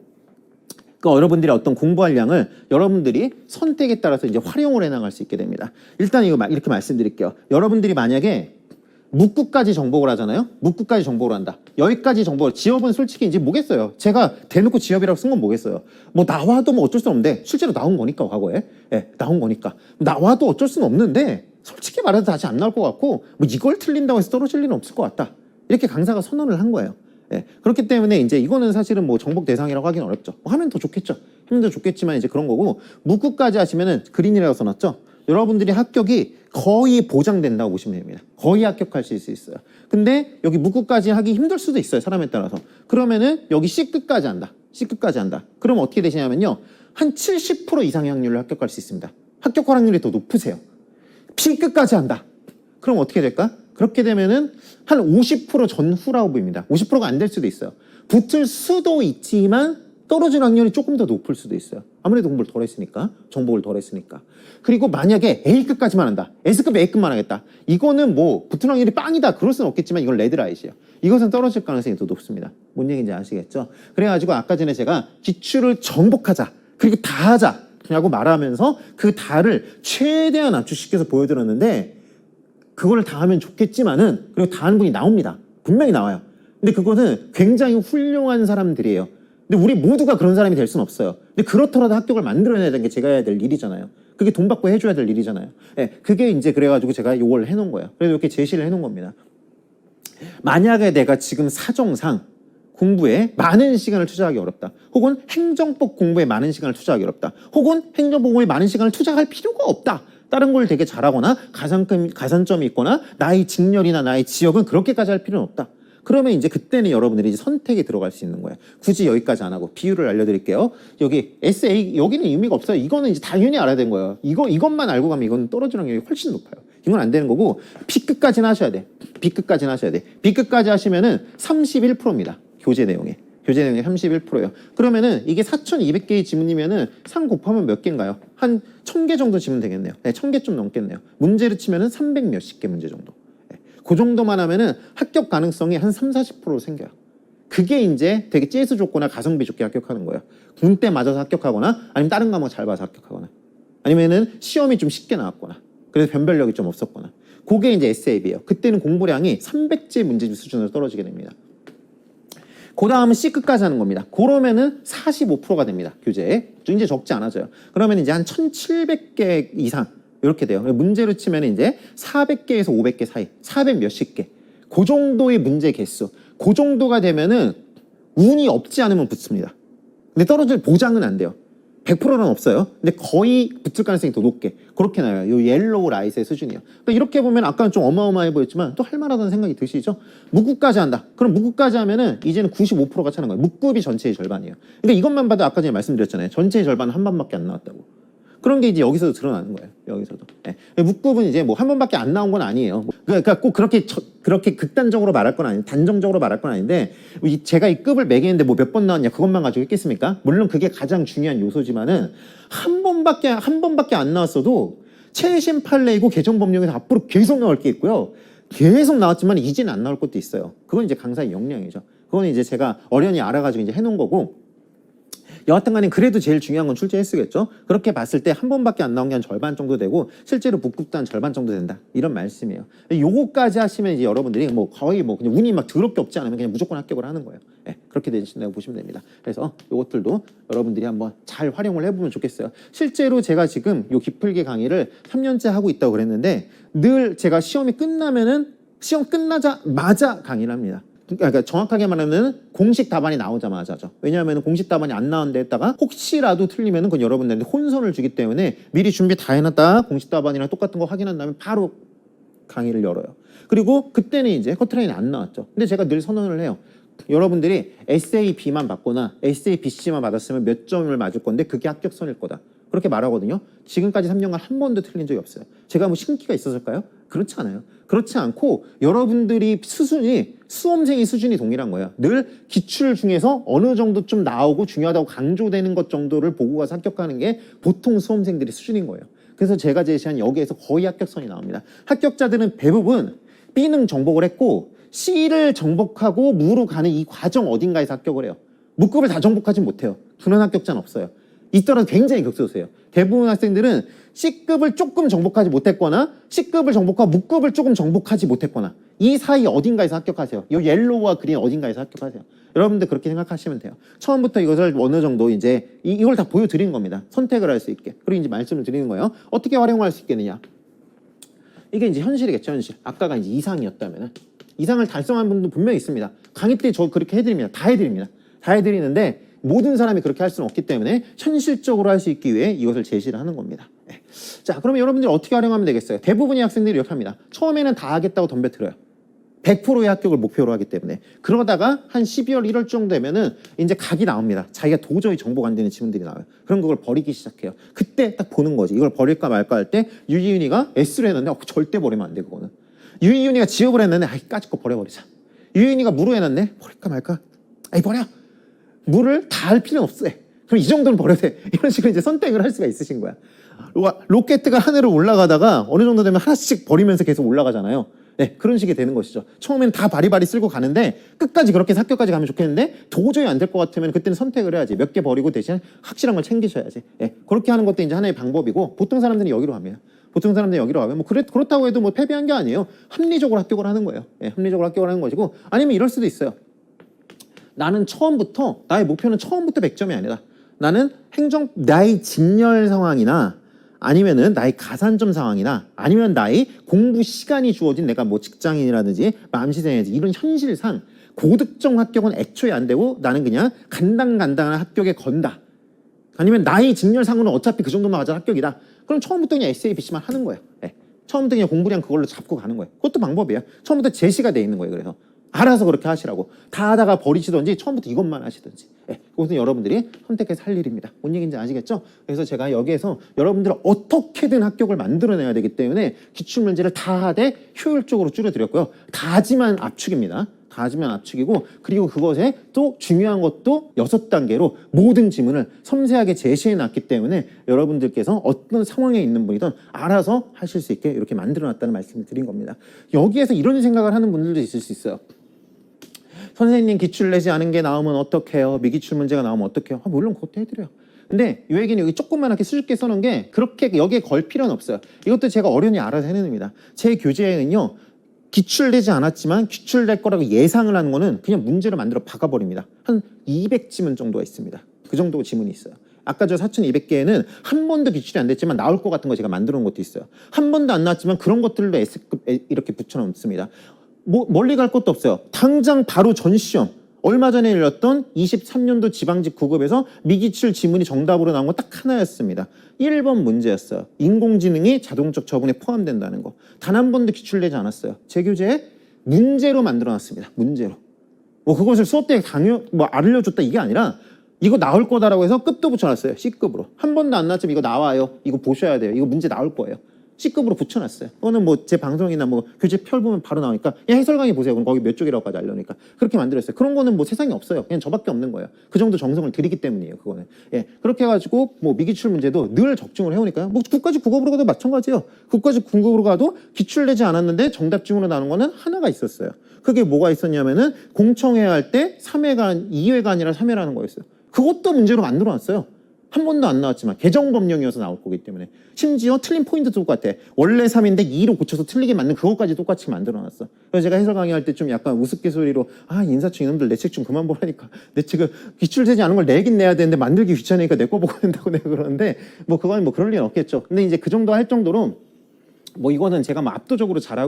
여러분들이 어떤 공부할 양을 여러분들이 선택에 따라서 이제 활용을 해나갈 수 있게 됩니다. 일단 이거 이렇게 말씀드릴게요. 여러분들이 만약에 묵구까지 정복을 하잖아요. 묵구까지 정복을 한다. 여기까지 정복을. 지엽은 솔직히 이제 뭐겠어요. 제가 대놓고 지엽이라고 쓴 건 뭐겠어요. 뭐 나와도 뭐 어쩔 수 없는데 실제로 나온 거니까 과거에. 예, 나온 거니까. 나와도 어쩔 수는 없는데 솔직히 말해서 다시 안 나올 것 같고 뭐 이걸 틀린다고 해서 떨어질 일은 없을 것 같다. 이렇게 강사가 선언을 한 거예요. 예, 그렇기 때문에 이제 이거는 사실은 뭐 정복 대상이라고 하기는 어렵죠. 뭐 하면 더 좋겠죠. 하면 더 좋겠지만 이제 그런 거고 묵구까지 하시면은 그린이라고 써놨죠. 여러분들이 합격이 거의 보장된다고 보시면 됩니다. 거의 합격하실 수 있어요. 근데 여기 묵구까지 하기 힘들 수도 있어요. 사람에 따라서. 그러면은 여기 C급까지 한다. C급까지 한다. 그럼 어떻게 되시냐면요. 한 70% 이상의 확률로 합격할 수 있습니다. 합격 확률이 더 높으세요. B급까지 한다. 그럼 어떻게 될까? 그렇게 되면은 한 50% 전후라고 보입니다. 50%가 안 될 수도 있어요. 붙을 수도 있지만 떨어질 확률이 조금 더 높을 수도 있어요. 아무래도 공부를 덜 했으니까. 정복을 덜 했으니까. 그리고 만약에 A급까지만 한다. S급 A급만 하겠다. 이거는 뭐 붙을 확률이 빵이다. 그럴 수는 없겠지만 이건 레드라이트예요. 이것은 떨어질 가능성이 더 높습니다. 뭔 얘기인지 아시겠죠? 그래가지고 아까 전에 제가 기출을 정복하자. 그리고 다 하자. 라고 말하면서 그 다를 최대한 압축시켜서 보여드렸는데 그거를 다 하면 좋겠지만은 그리고 다 하는 분이 나옵니다. 분명히 나와요. 근데 그거는 굉장히 훌륭한 사람들이에요. 근데 우리 모두가 그런 사람이 될 수는 없어야 근데 그렇더라도 합격을 만들어내야 되는 게 제가 해야 될 일이잖아요. 그게 돈 받고 해줘야 될 일이잖아요. 예, 그게 이제 그래가지고 제가 이걸 해놓은 거예요. 그래서 이렇게 제시를 해놓은 겁니다. 만약에 내가 지금 사정상 공부에 많은 시간을 투자하기 어렵다. 혹은 행정법 공부에 많은 시간을 투자하기 어렵다. 혹은 행정법 공부에 많은 시간을 투자할 필요가 없다. 다른 걸 되게 잘하거나 가산점이 있거나 나의 직렬이나 나의 지역은 그렇게까지 할 필요는 없다. 그러면 이제 그때는 여러분들이 이제 선택에 들어갈 수 있는 거예요. 굳이 여기까지 안 하고 비율을 알려드릴게요. 여기 SA 여기는 의미가 없어요. 이거는 이제 당연히 알아야 되는 거예요. 이것만 알고 가면 이건 떨어지는 확률이 훨씬 높아요. 이건 안 되는 거고 B급까지는 하셔야 돼. B급까지는 하셔야 돼. B급까지 하시면은 31%입니다. 교재 내용이 31%예요. 그러면은 이게 4,200개의 지문이면은 상 곱하면 몇 개인가요? 한 1,000개 정도 지문 되겠네요. 네, 1,000개 좀 넘겠네요. 문제를 치면은 300 몇십 개 문제 정도. 네, 그 정도만 하면은 합격 가능성이 한 30~40% 생겨요. 그게 이제 되게 재수 좋거나 가성비 좋게 합격하는 거예요. 군 때 맞아서 합격하거나 아니면 다른 과목 잘 봐서 합격하거나 아니면은 시험이 좀 쉽게 나왔거나 그래서 변별력이 좀 없었거나 그게 이제 SAB예요. 그때는 공부량이 300제 문제 수준으로 떨어지게 됩니다. 그 다음은 C급까지 하는 겁니다. 그러면은 45%가 됩니다. 교재에. 이제 적지 않아져요. 그러면 이제 한 1,700개 이상 이렇게 돼요. 문제로 치면 이제 400개에서 500개 사이, 400 몇십 개. 그 정도의 문제 개수. 그 정도가 되면은 운이 없지 않으면 붙습니다. 근데 떨어질 보장은 안 돼요. 100%는 없어요. 근데 거의 붙을 가능성이 더 높게 그렇게 나와요. 이 옐로우 라이트의 수준이요. 그러니까 이렇게 보면 아까는 좀 어마어마해 보였지만 또 할만하다는 생각이 드시죠? 묵급까지 한다. 그럼 묵급까지 하면은 이제는 95%가 차는 거예요. 묵급이 전체의 절반이에요. 그러니까 이것만 봐도 아까 전에 말씀드렸잖아요. 전체의 절반은 한 번밖에 안 나왔다고. 그런 게 이제 여기서도 드러나는 거예요. 여기서도. 네. 묵급은 이제 뭐 한 번밖에 안 나온 건 아니에요. 그러니까 꼭 그렇게 극단적으로 말할 건 아닌데, 단정적으로 말할 건 아닌데, 제가 이 급을 매기는데 뭐 몇 번 나왔냐, 그것만 가지고 있겠습니까? 물론 그게 가장 중요한 요소지만은, 한 번밖에 안 나왔어도, 최신 판례이고 개정 법령에서 앞으로 계속 나올 게 있고요. 계속 나왔지만 이제는 안 나올 것도 있어요. 그건 이제 강사의 역량이죠. 그건 이제 제가 어련히 알아가지고 이제 해놓은 거고, 여하튼 간에 그래도 제일 중요한 건 출제 횟수겠죠. 그렇게 봤을 때 한 번밖에 안 나온 게 한 절반 정도 되고 실제로 복급도 한 절반 정도 된다. 이런 말씀이에요. 요거까지 하시면 이제 여러분들이 뭐 거의 뭐 그냥 운이 막 더럽게 없지 않으면 그냥 무조건 합격을 하는 거예요. 예, 그렇게 되신다고 보시면 됩니다. 그래서 요것들도 여러분들이 한번 잘 활용을 해보면 좋겠어요. 실제로 제가 지금 요 기풀기 강의를 3년째 하고 있다고 그랬는데 늘 제가 시험이 끝나면은 시험 끝나자마자 강의를 합니다. 그러니까 정확하게 말하면 공식 답안이 나오자마자죠. 왜냐하면 공식 답안이 안 나온 데다가 혹시라도 틀리면 그건 여러분들한테 혼선을 주기 때문에 미리 준비 다 해놨다 공식 답안이랑 똑같은 거 확인한 다음에 바로 강의를 열어요. 그리고 그때는 이제 커트라인이 안 나왔죠. 근데 제가 늘 선언을 해요. 여러분들이 SAB만 받거나 SABC만 받았으면 몇 점을 맞을 건데 그게 합격선일 거다. 그렇게 말하거든요. 지금까지 3년간 한 번도 틀린 적이 없어요. 제가 뭐 신기가 있었을까요? 그렇지 않아요. 그렇지 않고 여러분들이 수험생의 수준이 동일한 거예요. 늘 기출 중에서 어느 정도 좀 나오고 중요하다고 강조되는 것 정도를 보고 가서 합격하는 게 보통 수험생들의 수준인 거예요. 그래서 제가 제시한 여기에서 거의 합격선이 나옵니다. 합격자들은 대부분 B는 정복을 했고 C를 정복하고 무로 가는 이 과정 어딘가에서 합격을 해요. 무급을 다 정복하진 못해요. 둔한 합격자는 없어요. 있더라도 굉장히 극소수예요. 대부분 학생들은 C급을 조금 정복하지 못했거나 C급을 정복하고 무급을 조금 정복하지 못했거나 이 사이 어딘가에서 합격하세요. 이 옐로우와 그린 어딘가에서 합격하세요. 여러분들 그렇게 생각하시면 돼요. 처음부터 이것을 어느 정도 이제 이걸 다 보여드린 겁니다. 선택을 할 수 있게. 그리고 이제 말씀을 드리는 거예요. 어떻게 활용할 수 있겠느냐. 이게 이제 현실이겠죠, 현실. 아까가 이제 이상이었다면은. 이상을 달성한 분도 분명히 있습니다. 강의 때 저 그렇게 해드립니다. 다 해드립니다. 다 해드리는데 모든 사람이 그렇게 할 수는 없기 때문에 현실적으로 할 수 있기 위해 이것을 제시를 하는 겁니다. 네. 자, 그러면 여러분들이 어떻게 활용하면 되겠어요? 대부분의 학생들이 이렇게 합니다. 처음에는 다 하겠다고 덤벼들어요. 100%의 합격을 목표로 하기 때문에. 그러다가 한 12월 1월 정도 되면은 이제 각이 나옵니다. 자기가 도저히 정복 안 되는 지문들이 나와요. 그럼 그걸 버리기 시작해요. 그때 딱 보는 거지. 이걸 버릴까 말까 할 때 유희윤이가 S를 했는데 절대 버리면 안 돼 그거는. 유희윤이가 지업을 했는데 까짓 거 버려버리자. 유희윤이가 무로 해놨네. 버릴까 말까? 버려. 물을 다 할 필요는 없어. 그럼 이 정도는 버려야 돼. 이런 식으로 이제 선택을 할 수가 있으신 거야. 로켓가 하늘을 올라가다가 어느 정도 되면 하나씩 버리면서 계속 올라가잖아요. 네, 그런 식이 되는 것이죠. 처음에는 다 바리바리 쓸고 가는데 끝까지 그렇게 학교까지 가면 좋겠는데 도저히 안 될 것 같으면 그때는 선택을 해야지. 몇 개 버리고 대신 확실한 걸 챙기셔야지. 네, 그렇게 하는 것도 이제 하나의 방법이고 보통 사람들은 여기로 갑니다. 보통 사람들이 여기로 가면 뭐 그렇다고 해도 뭐 패배한 게 아니에요. 합리적으로 합격을 하는 거예요. 네, 합리적으로 합격을 하는 것이고 아니면 이럴 수도 있어요. 나는 처음부터 나의 목표는 처음부터 100점이 아니다. 나는 나의 직렬 상황이나 아니면은 나의 가산점 상황이나 아니면 나의 공부 시간이 주어진 내가 뭐 직장인이라든지 마음시생이라든지 이런 현실상 고득점 합격은 애초에 안 되고 나는 그냥 간당간당한 합격에 건다. 아니면 나의 직렬상으로는 어차피 그 정도만 맞아 합격이다. 그럼 처음부터 그냥 SABC만 하는 거예요. 네. 처음부터 그냥 공부량 그걸로 잡고 가는 거예요. 그것도 방법이에요. 처음부터 제시가 돼 있는 거예요. 그래서 알아서 그렇게 하시라고. 다 하다가 버리시던지 처음부터 이것만 하시던지. 네. 그것은 여러분들이 선택해서 할 일입니다. 뭔 얘기인지 아시겠죠? 그래서 제가 여기에서 여러분들은 어떻게든 합격을 만들어내야 되기 때문에 기출문제를 다 하되 효율적으로 줄여드렸고요. 다 하지만 압축입니다. 다 하지만 압축이고 그리고 그것에 또 중요한 것도 6단계로 모든 지문을 섬세하게 제시해 놨기 때문에 여러분들께서 어떤 상황에 있는 분이든 알아서 하실 수 있게 이렇게 만들어 놨다는 말씀을 드린 겁니다. 여기에서 이런 생각을 하는 분들도 있을 수 있어요. 선생님 기출 내지 않은 게 나오면 어떡해요? 미기출 문제가 나오면 어떡해요? 물론 그것도 해드려요. 근데 이 얘기는 여기 조금만하게 수줍게 써놓은 게 그렇게 여기에 걸 필요는 없어요. 이것도 제가 어련히 알아서 해냅니다. 제 교재에는요. 기출되지 않았지만 기출될 거라고 예상을 하는 거는 그냥 문제를 만들어 박아버립니다. 한 200지문 정도가 있습니다. 그 정도 지문이 있어요. 아까 저 4200개에는 한 번도 기출이 안 됐지만 나올 것 같은 거 제가 만들어 놓은 것도 있어요. 한 번도 안 나왔지만 그런 것들도 S급 이렇게 붙여놓습니다. 멀리 갈 것도 없어요. 당장 바로 전 시험 얼마 전에 열렸던 23년도 지방직 9급에서 미기출 지문이 정답으로 나온 거 딱 하나였습니다. 1번 문제였어요. 인공지능이 자동적 처분에 포함된다는 거. 단 한 번도 기출되지 않았어요. 제 교재에 문제로 만들어놨습니다. 문제로. 그것을 수업 때 알려줬다 이게 아니라 이거 나올 거다라고 해서 급도 붙여놨어요. C급으로. 한 번도 안 나왔지만 이거 나와요. 이거 보셔야 돼요. 이거 문제 나올 거예요. C급으로 붙여놨어요. 그거는 제 방송이나 교재 펼 보면 바로 나오니까 그냥 해설 강의 보세요. 그럼 거기 몇 쪽이라고까지 알려니까 그렇게 만들었어요. 그런 거는 세상에 없어요. 그냥 저밖에 없는 거예요. 그 정도 정성을 들이기 때문이에요. 그거는. 예. 그렇게 해가지고 미기출 문제도 늘 적중을 해오니까요. 국가직 9급으로 가도 마찬가지예요. 국가직 9급으로 가도 기출되지 않았는데 정답중으로 나오는 거는 하나가 있었어요. 그게 뭐가 있었냐면은 공청회 할 때 3회가 2회가 아니라 3회라는 거였어요. 그것도 문제로 만들어놨어요. 한 번도 안 나왔지만 개정법령이어서 나올 거기 때문에. 심지어 틀린 포인트도 똑같아. 원래 3인데 2로 고쳐서 틀리게 만든 그것까지 똑같이 만들어놨어. 그래서 제가 해설 강의할 때 좀 약간 우스갯소리로 인사청 이놈들 내 책 좀 그만 보라니까. 내 책을 기출되지 않은 걸 내긴 내야 되는데 만들기 귀찮으니까 내 거 보고 된다고 내가 그러는데 뭐 그건 뭐 그럴 리는 없겠죠. 근데 이제 그 정도 할 정도로 뭐 이거는 제가 뭐 압도적으로 잘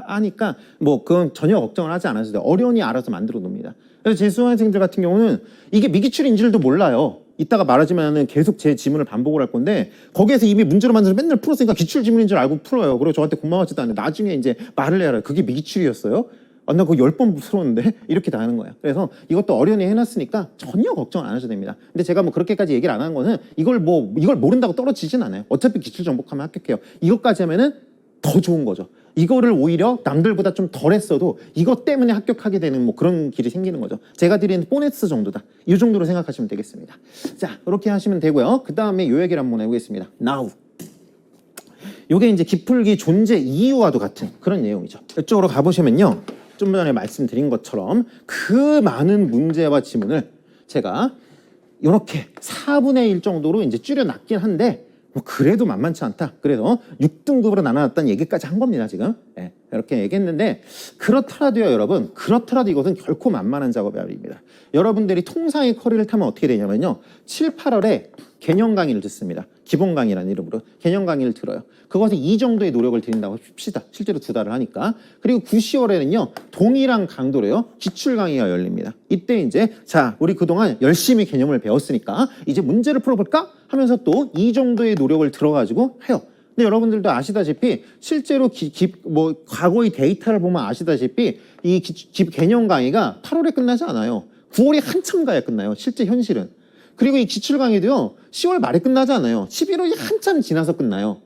하니까 뭐 그건 전혀 걱정을 하지 않아도 돼요. 어련히 알아서 만들어 놉니다. 그래서 제 수강생들 같은 경우는 이게 미기출인 줄도 몰라요. 이따가 말하지만은 계속 제 지문을 반복을 할 건데 거기에서 이미 문제로 만들어서 맨날 풀었으니까 기출 지문인 줄 알고 풀어요. 그리고 저한테 고마워하지도 않아요. 나중에 이제 말을 해야 그게 미기출이었어요? 나 그거 10번 풀었는데? 이렇게 다 하는 거예요. 그래서 이것도 어련히 해놨으니까 전혀 걱정 안 하셔도 됩니다. 근데 제가 뭐 그렇게까지 얘기를 안 하는 거는 이걸 모른다고 떨어지진 않아요. 어차피 기출 정복하면 합격해요. 이것까지 하면은 더 좋은 거죠. 이거를 오히려 남들보다 좀 덜 했어도 이것 때문에 합격하게 되는 뭐 그런 길이 생기는 거죠. 제가 드리는 보너스 정도다. 이 정도로 생각하시면 되겠습니다. 자, 이렇게 하시면 되고요. 그 다음에 요 얘기를 한번 해보겠습니다. Now. 요게 이제 기풀기 존재 이유와도 같은 그런 내용이죠. 이쪽으로 가보시면요. 좀 전에 말씀드린 것처럼 그 많은 문제와 지문을 제가 이렇게 4분의 1 정도로 이제 줄여놨긴 한데 뭐 그래도 만만치 않다. 그래서 6등급으로 나눠놨다는 얘기까지 한 겁니다, 지금. 네, 이렇게 얘기했는데 그렇더라도요, 여러분. 그렇더라도 이것은 결코 만만한 작업이 아닙니다. 여러분들이 통상의 커리를 타면 어떻게 되냐면요. 7, 8월에 개념 강의를 듣습니다. 기본 강의라는 이름으로 개념 강의를 들어요. 그것에 이 정도의 노력을 드린다고 합시다. 실제로 2달을 하니까. 그리고 9, 10월에는요. 동일한 강도로요. 기출 강의가 열립니다. 이때 이제 자, 우리 그동안 열심히 개념을 배웠으니까 이제 문제를 풀어볼까? 하면서 또 이 정도의 노력을 들어가지고 해요. 근데 여러분들도 아시다시피 실제로 과거의 데이터를 보면 아시다시피 이 개념 강의가 8월에 끝나지 않아요. 9월이 한참 가야 끝나요. 실제 현실은. 그리고 이 기출 강의도요. 10월 말에 끝나지 않아요. 11월이 한참 지나서 끝나요.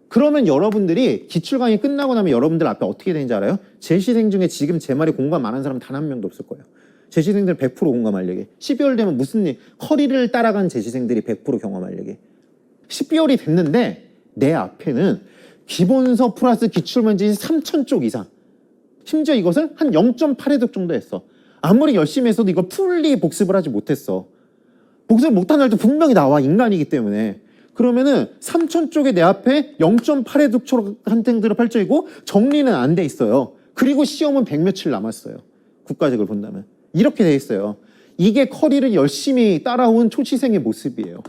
그러면 여러분들이 기출 강의 끝나고 나면 여러분들 앞에 어떻게 되는지 알아요? 제시생 중에 지금 제 말에 공감 안 한 사람 단 한 명도 없을 거예요. 제시생들 100% 공감할 얘기. 12월 되면 무슨 일? 커리를 따라간 제시생들이 100% 경험할 얘기. 12월이 됐는데 내 앞에는 기본서 플러스 기출문제 3,000쪽 이상. 심지어 이것을 한 0.8회독 정도 했어. 아무리 열심히 했어도 이걸 풀리 복습을 하지 못했어. 복습을 못한 날도 분명히 나와. 인간이기 때문에. 그러면은 3,000쪽에 내 앞에 0.8회독 한탱들을 펼쳐있고 정리는 안 돼 있어요. 그리고 시험은 100 며칠 남았어요. 국가직을 본다면. 이렇게 돼 있어요. 이게 커리를 열심히 따라온 초시생의 모습이에요.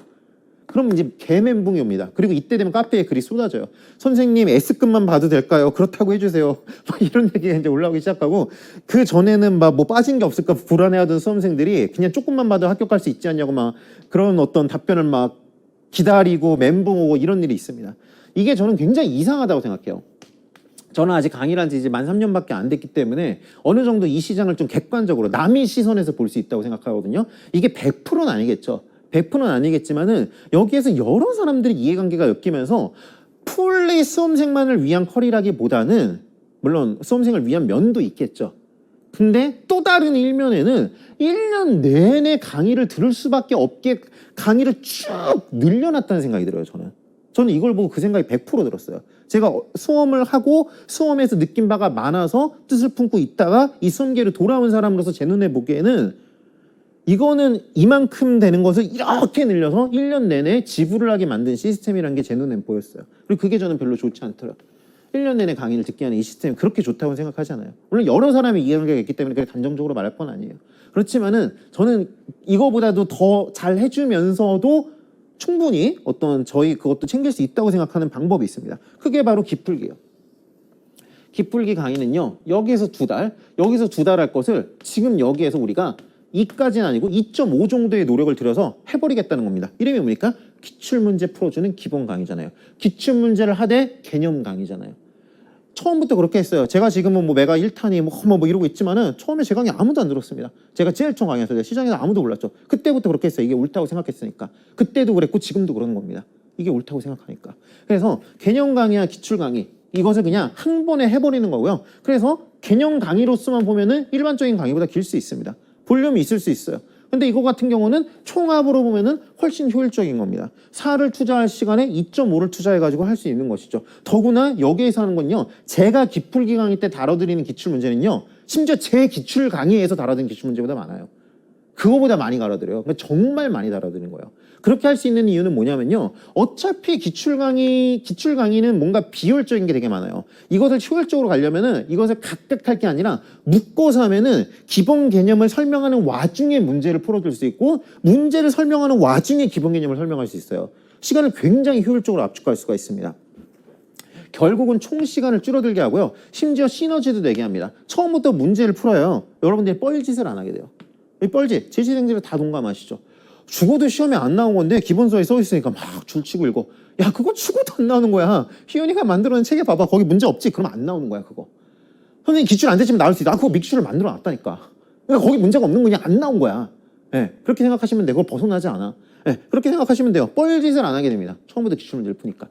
그럼 이제 개멘붕이 옵니다. 그리고 이때 되면 카페에 글이 쏟아져요. 선생님 S급만 봐도 될까요? 그렇다고 해주세요. 막 이런 얘기가 이제 올라오기 시작하고 그 전에는 막 뭐 빠진 게 없을까 불안해하던 수험생들이 그냥 조금만 봐도 합격할 수 있지 않냐고 막 그런 어떤 답변을 막 기다리고 멘붕 오고 이런 일이 있습니다. 이게 저는 굉장히 이상하다고 생각해요. 저는 아직 강의를 한 지 이제 만 3년밖에 안 됐기 때문에 어느 정도 이 시장을 좀 객관적으로 남의 시선에서 볼 수 있다고 생각하거든요. 이게 100%는 아니겠죠. 100%는 아니겠지만은 여기에서 여러 사람들이 이해관계가 엮이면서 풀리 수험생만을 위한 커리라기보다는 물론 수험생을 위한 면도 있겠죠. 근데 또 다른 일면에는 1년 내내 강의를 들을 수밖에 없게 강의를 쭉 늘려놨다는 생각이 들어요, 저는 이걸 보고 그 생각이 100% 들었어요. 제가 수험을 하고 수험에서 느낀 바가 많아서 뜻을 품고 있다가 이 수험계로 돌아온 사람으로서 제 눈에 보기에는 이거는 이만큼 되는 것을 이렇게 늘려서 1년 내내 지불을 하게 만든 시스템이라는 게 제 눈엔 보였어요. 그리고 그게 저는 별로 좋지 않더라고요. 1년 내내 강의를 듣게 하는 이 시스템이 그렇게 좋다고 생각하지 않아요. 물론 여러 사람이 이해관계가 있기 때문에 그렇게 단정적으로 말할 건 아니에요. 그렇지만은 저는 이거보다도 더 잘 해주면서도 충분히 어떤 그것도 챙길 수 있다고 생각하는 방법이 있습니다. 그게 바로 기풀기예요. 기풀기 강의는요. 여기에서 2달, 여기서 2달 할 것을 지금 여기에서 우리가 2까지는 아니고 2.5 정도의 노력을 들여서 해버리겠다는 겁니다. 이름이 뭡니까? 기출문제 풀어주는 기본 강의잖아요. 기출문제를 하되 개념 강의잖아요. 처음부터 그렇게 했어요. 제가 지금은 뭐 메가 1탄이 뭐 이러고 있지만은 처음에 제 강의 아무도 안 들었습니다. 제가 제일 처음 강의했을 때 시장에서 아무도 몰랐죠. 그때부터 그렇게 했어요. 이게 옳다고 생각했으니까. 그때도 그랬고 지금도 그러는 겁니다. 이게 옳다고 생각하니까. 그래서 개념 강의와 기출 강의 이것을 그냥 한 번에 해버리는 거고요. 그래서 개념 강의로서만 보면은 일반적인 강의보다 길 수 있습니다. 볼륨이 있을 수 있어요. 근데 이거 같은 경우는 총합으로 보면은 훨씬 효율적인 겁니다. 4를 투자할 시간에 2.5를 투자해가지고 할 수 있는 것이죠. 더구나 여기에서 하는 건요. 제가 기풀기 강의 때 다뤄드리는 기출문제는요. 심지어 제 기출 강의에서 다뤄드린 기출문제보다 많아요. 그거보다 많이 갈아들여요. 그러니까 정말 많이 갈아드리는 거예요. 그렇게 할 수 있는 이유는 뭐냐면요. 어차피 기출 강의는 뭔가 비효율적인 게 되게 많아요. 이것을 효율적으로 가려면은 이것을 각각 할 게 아니라 묶어서 하면은 기본 개념을 설명하는 와중에 문제를 풀어줄 수 있고 문제를 설명하는 와중에 기본 개념을 설명할 수 있어요. 시간을 굉장히 효율적으로 압축할 수가 있습니다. 결국은 총 시간을 줄어들게 하고요. 심지어 시너지도 내게 합니다. 처음부터 문제를 풀어요. 여러분들이 뻘짓을 안 하게 돼요. 이 뻘짓, 제시생들은 다 동감하시죠? 죽어도 시험에 안 나온 건데 기본서에 써 있으니까 막 줄치고 읽어. 야, 그거 죽어도 안 나오는 거야. 희연이가 만들어낸 책에 봐봐. 거기 문제 없지? 그럼 안 나오는 거야, 그거. 선생님 기출 안 되지만 나올 수 있다. 그거 믹슈를 만들어 놨다니까. 그러니까 거기 문제가 없는 거냐? 안 나온 거야. 예, 그렇게 생각하시면 되고 벗어나지 않아. 예, 그렇게 생각하시면 돼요. 뻘짓을 안 하게 됩니다. 처음부터 기출 문제를 푸니까.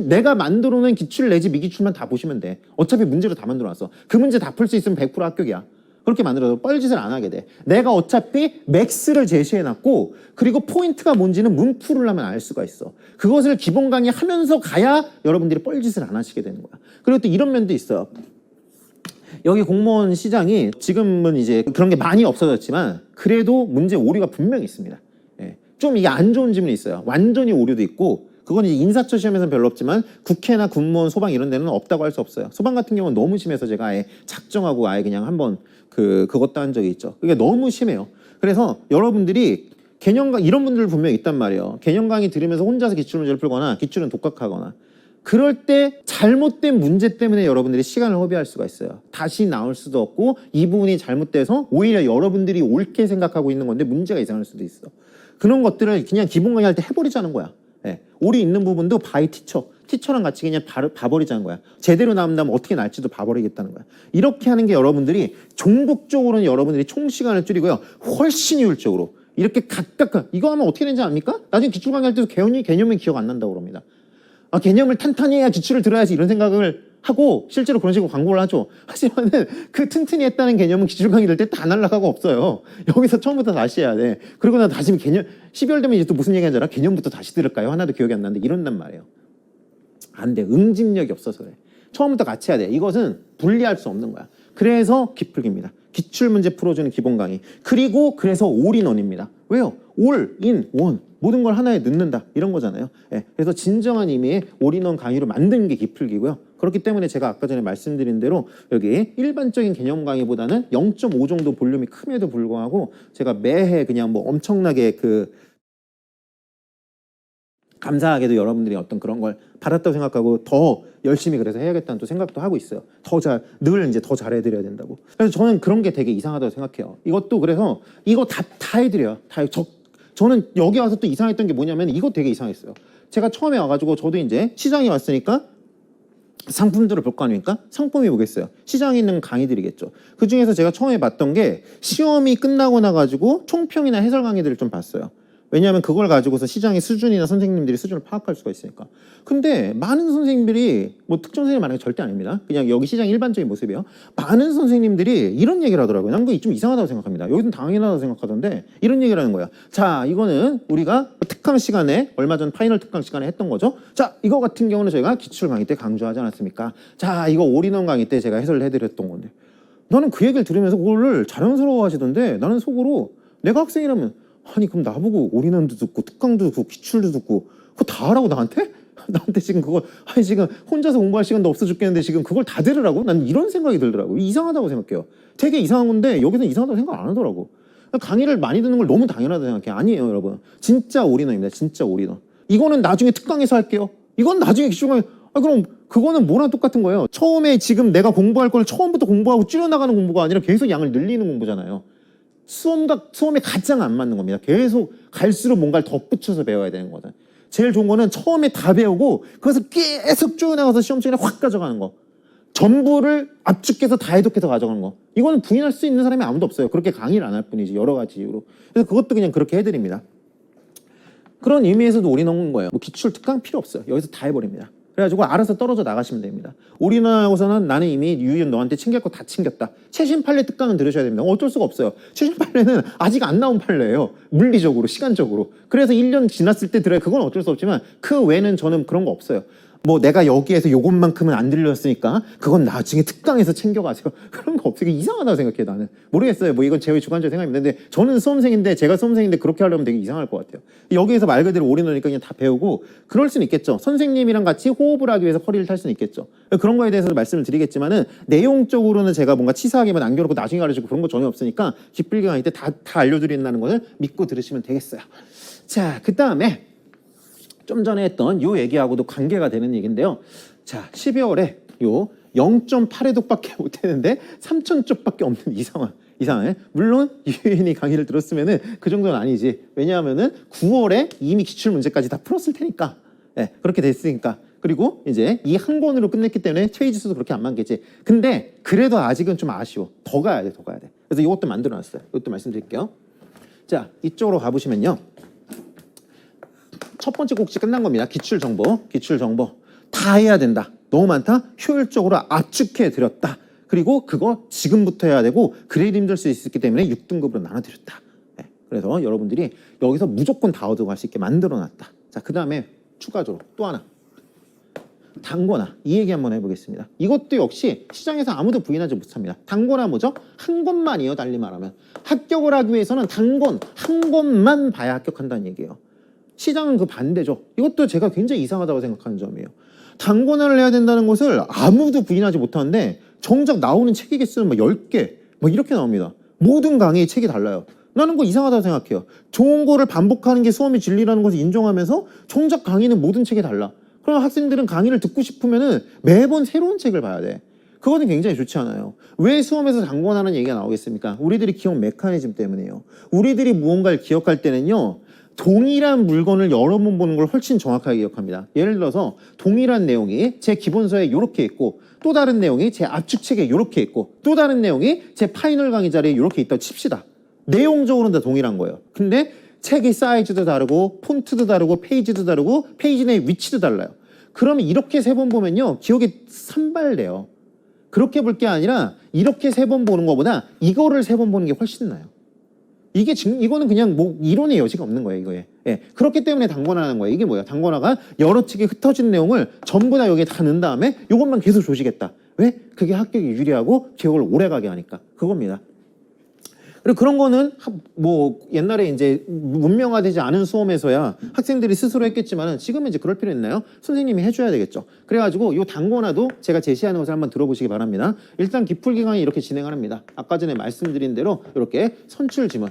내가 만들어놓은 기출 내지 미기출만 다 보시면 돼. 어차피 문제로 다 만들어놨어. 그 문제 다 풀 수 있으면 100% 합격이야. 그렇게 만들어서 뻘짓을 안 하게 돼. 내가 어차피 맥스를 제시해놨고 그리고 포인트가 뭔지는 문풀을 하면 알 수가 있어. 그것을 기본 강의 하면서 가야 여러분들이 뻘짓을 안 하시게 되는 거야. 그리고 또 이런 면도 있어요. 여기 공무원 시장이 지금은 이제 그런 게 많이 없어졌지만 그래도 문제 오류가 분명히 있습니다. 예. 좀 이게 안 좋은 지문이 있어요. 완전히 오류도 있고 그건 이제 인사처 시험에서는 별로 없지만 국회나 군무원, 소방 이런 데는 없다고 할 수 없어요. 소방 같은 경우는 너무 심해서 제가 아예 작정하고 아예 그냥 한번 그것도 한 적이 있죠. 그게 너무 심해요. 그래서 여러분들이 개념강 이런 분들 분명히 있단 말이에요. 개념 강의 들으면서 혼자서 기출문제를 풀거나 기출은 독학하거나 그럴 때 잘못된 문제 때문에 여러분들이 시간을 허비할 수가 있어요. 다시 나올 수도 없고 이 부분이 잘못돼서 오히려 여러분들이 옳게 생각하고 있는 건데 문제가 이상할 수도 있어. 그런 것들을 그냥 기본 강의 할 때 해버리자는 거야. 예. 오류 있는 부분도 바이 티처랑 같이 그냥 봐버리자는 거야. 제대로 나온다면 어떻게 날지도 봐버리겠다는 거야. 이렇게 하는 게 여러분들이 종국적으로는 여러분들이 총 시간을 줄이고요. 훨씬 효율적으로 이렇게 각각 이거 하면 어떻게 되는지 압니까? 나중에 기출 강의할 때도 개념이 기억 안 난다고 그럽니다. 아, 개념을 탄탄히 해야 기출을 들어야지 이런 생각을 하고 실제로 그런 식으로 광고를 하죠. 하지만은 그 튼튼히 했다는 개념은 기출 강의 될 때 다 날라가고 없어요. 여기서 처음부터 다시 해야 돼. 그리고 나 다시 12월 되면 이제 또 무슨 얘기 하는 줄 알아? 개념부터 다시 들을까요? 하나도 기억이 안 나는데 이런단 말이에요. 안 돼. 응집력이 없어서 그래. 처음부터 같이 해야 돼. 이것은 분리할 수 없는 거야. 그래서 기풀기입니다. 기출문제 풀어주는 기본 강의. 그리고 그래서 올인원입니다. 왜요? 올인원. 모든 걸 하나에 넣는다. 이런 거잖아요. 예. 그래서 진정한 의미의 올인원 강의로 만든 게 기풀기고요. 그렇기 때문에 제가 아까 전에 말씀드린 대로 여기 일반적인 개념 강의보다는 0.5 정도 볼륨이 큼에도 불구하고 제가 매해 그냥 뭐 엄청나게 감사하게도 여러분들이 어떤 그런 걸 받았다고 생각하고 더 열심히 그래서 해야겠다는 또 생각도 하고 있어요. 늘 이제 더 잘해드려야 된다고. 그래서 저는 그런 게 되게 이상하다고 생각해요. 이것도 그래서 이거 다 해드려요. 저는 여기 와서 또 이상했던 게 뭐냐면 이거 되게 이상했어요. 제가 처음에 와가지고 저도 이제 시장에 왔으니까 상품들을 볼 거 아닙니까? 상품이 뭐겠어요? 시장에 있는 강의들이겠죠. 그 중에서 제가 처음에 봤던 게 시험이 끝나고 나가지고 총평이나 해설 강의들을 좀 봤어요. 왜냐하면 그걸 가지고서 시장의 수준이나 선생님들이 수준을 파악할 수가 있으니까. 근데 많은 선생님들이 뭐 특정 선생님 말하는 게 절대 아닙니다. 그냥 여기 시장 일반적인 모습이에요. 많은 선생님들이 이런 얘기를 하더라고요. 난 그게 좀 이상하다고 생각합니다. 여기는 당연하다고 생각하던데 이런 얘기를 하는 거야. 자, 이거는 우리가 특강 시간에 얼마 전 파이널 특강 시간에 했던 거죠. 자, 이거 같은 경우는 저희가 기출 강의 때 강조하지 않았습니까? 자, 이거 올인원 강의 때 제가 해설을 해드렸던 건데 나는 그 얘기를 들으면서 그거를 자연스러워 하시던데 나는 속으로 내가 학생이라면 아니 그럼 나보고 올인원도 듣고 특강도 듣고 기출도 듣고 그거 다 하라고 나한테? 나한테 지금 그거 아니 지금 혼자서 공부할 시간도 없어 죽겠는데 지금 그걸 다 들으라고? 난 이런 생각이 들더라고. 이상하다고 생각해요. 되게 이상한 건데 여기는 이상하다고 생각 안 하더라고. 강의를 많이 듣는 걸 너무 당연하다고 생각해. 아니에요 여러분. 진짜 올인원입니다. 진짜 올인원. 이거는 나중에 특강에서 할게요. 이건 나중에 기출강의 그럼 그거는 뭐랑 똑같은 거예요. 처음에 지금 내가 공부할 걸 처음부터 공부하고 줄여나가는 공부가 아니라 계속 양을 늘리는 공부잖아요. 수험에 가장 안 맞는 겁니다. 계속 갈수록 뭔가를 덧붙여서 배워야 되는 거다. 제일 좋은 거는 처음에 다 배우고 그것을 계속 쭉 나가서 시험 시간에 확 가져가는 거. 전부를 압축해서 다 해독해서 가져가는 거. 이거는 부인할 수 있는 사람이 아무도 없어요. 그렇게 강의를 안 할 뿐이지 여러 가지 이유로. 그래서 그것도 그냥 그렇게 해드립니다. 그런 의미에서도 올인원 거예요. 뭐 기출 특강 필요 없어요. 여기서 다 해버립니다. 그래가지고 알아서 떨어져 나가시면 됩니다. 올인원하고서는 나는 이미 유희연 너한테 챙길 거 다 챙겼다. 최신 판례 특강은 들으셔야 됩니다. 어쩔 수가 없어요. 최신 판례는 아직 안 나온 판례예요. 물리적으로, 시간적으로. 그래서 1년 지났을 때 들어야 그건 어쩔 수 없지만 그 외에는 저는 그런 거 없어요. 뭐 내가 여기에서 요것만큼은 안 들렸으니까 그건 나중에 특강에서 챙겨가세요. 그런 거 없어요. 이상하다고 생각해 나는. 모르겠어요. 뭐 이건 제 주관적인 생각입니다. 근데 저는 수험생인데 제가 수험생인데 그렇게 하려면 되게 이상할 것 같아요. 여기에서 말 그대로 올인하니까 그냥 다 배우고 그럴 수는 있겠죠. 선생님이랑 같이 호흡을 하기 위해서 허리를 탈 수는 있겠죠. 그런 거에 대해서 말씀을 드리겠지만은 내용적으로는 제가 뭔가 치사하게만 남겨놓고 나중에 가르치고 그런 거 전혀 없으니까 기쁠기 강의 때 다 알려드린다는 것을 믿고 들으시면 되겠어요. 자, 그 다음에 좀 전에 했던 요 얘기하고도 관계가 되는 얘기인데요. 자, 12월에 요 0.8회독밖에 못 했는데 3,000쪽밖에 없는 이 상황. 이상해. 물론 유인이 강의를 들었으면은 그 정도는 아니지. 왜냐하면은 9월에 이미 기출 문제까지 다 풀었을 테니까. 예, 그렇게 됐으니까. 그리고 이제 이 한 권으로 끝냈기 때문에 최희 지수도 그렇게 안 맞겠지. 근데 그래도 아직은 좀 아쉬워. 더 가야 돼, 더 가야 돼. 그래서 이것도 만들어 놨어요. 이것도 말씀드릴게요. 자, 이쪽으로 가보시면요. 첫 번째 꼭지 끝난 겁니다. 기출 정보, 기출 정보. 다 해야 된다. 너무 많다. 효율적으로 압축해 드렸다. 그리고 그거 지금부터 해야 되고 그래야 힘들 수 있기 때문에 6등급으로 나눠드렸다. 네. 그래서 여러분들이 여기서 무조건 다 얻어갈 수 있게 만들어놨다. 자, 그 다음에 추가적으로 또 하나. 단권화. 이 얘기 한번 해보겠습니다. 이것도 역시 시장에서 아무도 부인하지 못합니다. 단권화 뭐죠? 한 권만이에요. 달리 말하면. 합격을 하기 위해서는 단권 한 권만 봐야 합격한다는 얘기예요. 시장은 그 반대죠. 이것도 제가 굉장히 이상하다고 생각하는 점이에요. 단권화를 해야 된다는 것을 아무도 부인하지 못하는데 정작 나오는 책의 개수는 막 10개 막 이렇게 나옵니다. 모든 강의의 책이 달라요. 나는 그거 이상하다고 생각해요. 좋은 거를 반복하는 게 수험의 진리라는 것을 인정하면서 정작 강의는 모든 책이 달라. 그럼 학생들은 강의를 듣고 싶으면은 매번 새로운 책을 봐야 돼. 그거는 굉장히 좋지 않아요. 왜 수험에서 단권화라는 얘기가 나오겠습니까? 우리들이 기억 메커니즘 때문이에요. 우리들이 무언가를 기억할 때는요. 동일한 물건을 여러 번 보는 걸 훨씬 정확하게 기억합니다. 예를 들어서 동일한 내용이 제 기본서에 이렇게 있고 또 다른 내용이 제 압축책에 이렇게 있고 또 다른 내용이 제 파이널 강의 자리에 이렇게 있다고 칩시다. 내용적으로는 다 동일한 거예요. 근데 책의 사이즈도 다르고 폰트도 다르고 페이지도 다르고 페이지 내 위치도 달라요. 그러면 이렇게 3번 보면요. 기억이 산발돼요. 그렇게 볼 게 아니라 이렇게 3번 보는 것보다 이거를 3번 보는 게 훨씬 나아요. 이거는 그냥 뭐 이론의 여지가 없는 거예요, 이거에. 예. 그렇기 때문에 단권화하는 거예요. 이게 뭐예요? 단권화가 여러 책에 흩어진 내용을 전부 다 여기에 다 넣은 다음에 이것만 계속 조시겠다. 왜? 그게 합격이 유리하고 기억을 오래 가게 하니까. 그겁니다. 그리고 그런 거는 뭐 옛날에 이제 문명화되지 않은 수험에서야 학생들이 스스로 했겠지만은 지금은 이제 그럴 필요 있나요? 선생님이 해줘야 되겠죠. 그래가지고 이 단권화도 제가 제시하는 것을 한번 들어보시기 바랍니다. 일단 기풀기 강의 이렇게 진행을 합니다. 아까 전에 말씀드린 대로 이렇게 선출 지문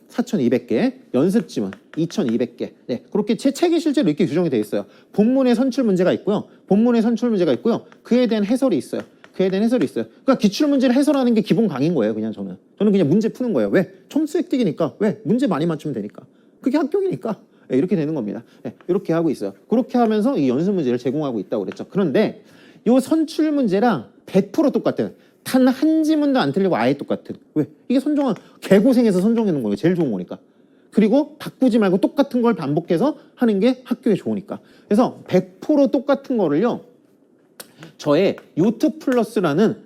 4,200개, 연습 지문 2,200개. 네, 그렇게 제 책이 실제로 이렇게 규정이 되어 있어요. 본문에 선출 문제가 있고요. 본문에 선출 문제가 있고요. 그에 대한 해설이 있어요. 그에 대한 해설이 있어요. 그러니까 기출 문제를 해설하는 게 기본 강의인 거예요. 그냥 저는 그냥 문제 푸는 거예요. 왜? 점수 획득이니까. 왜? 문제 많이 맞추면 되니까. 그게 합격이니까. 네, 이렇게 되는 겁니다. 네, 이렇게 하고 있어요. 그렇게 하면서 이 연습 문제를 제공하고 있다고 그랬죠. 그런데 이 선출 문제랑 100% 똑같아요. 단 한 지문도 안 틀리고 아예 똑같은. 왜? 이게 선정한 개고생해서 선정해놓은 거예요. 제일 좋은 거니까. 그리고 바꾸지 말고 똑같은 걸 반복해서 하는 게 학교에 좋으니까. 그래서 100% 똑같은 거를요. 저의 요트 플러스라는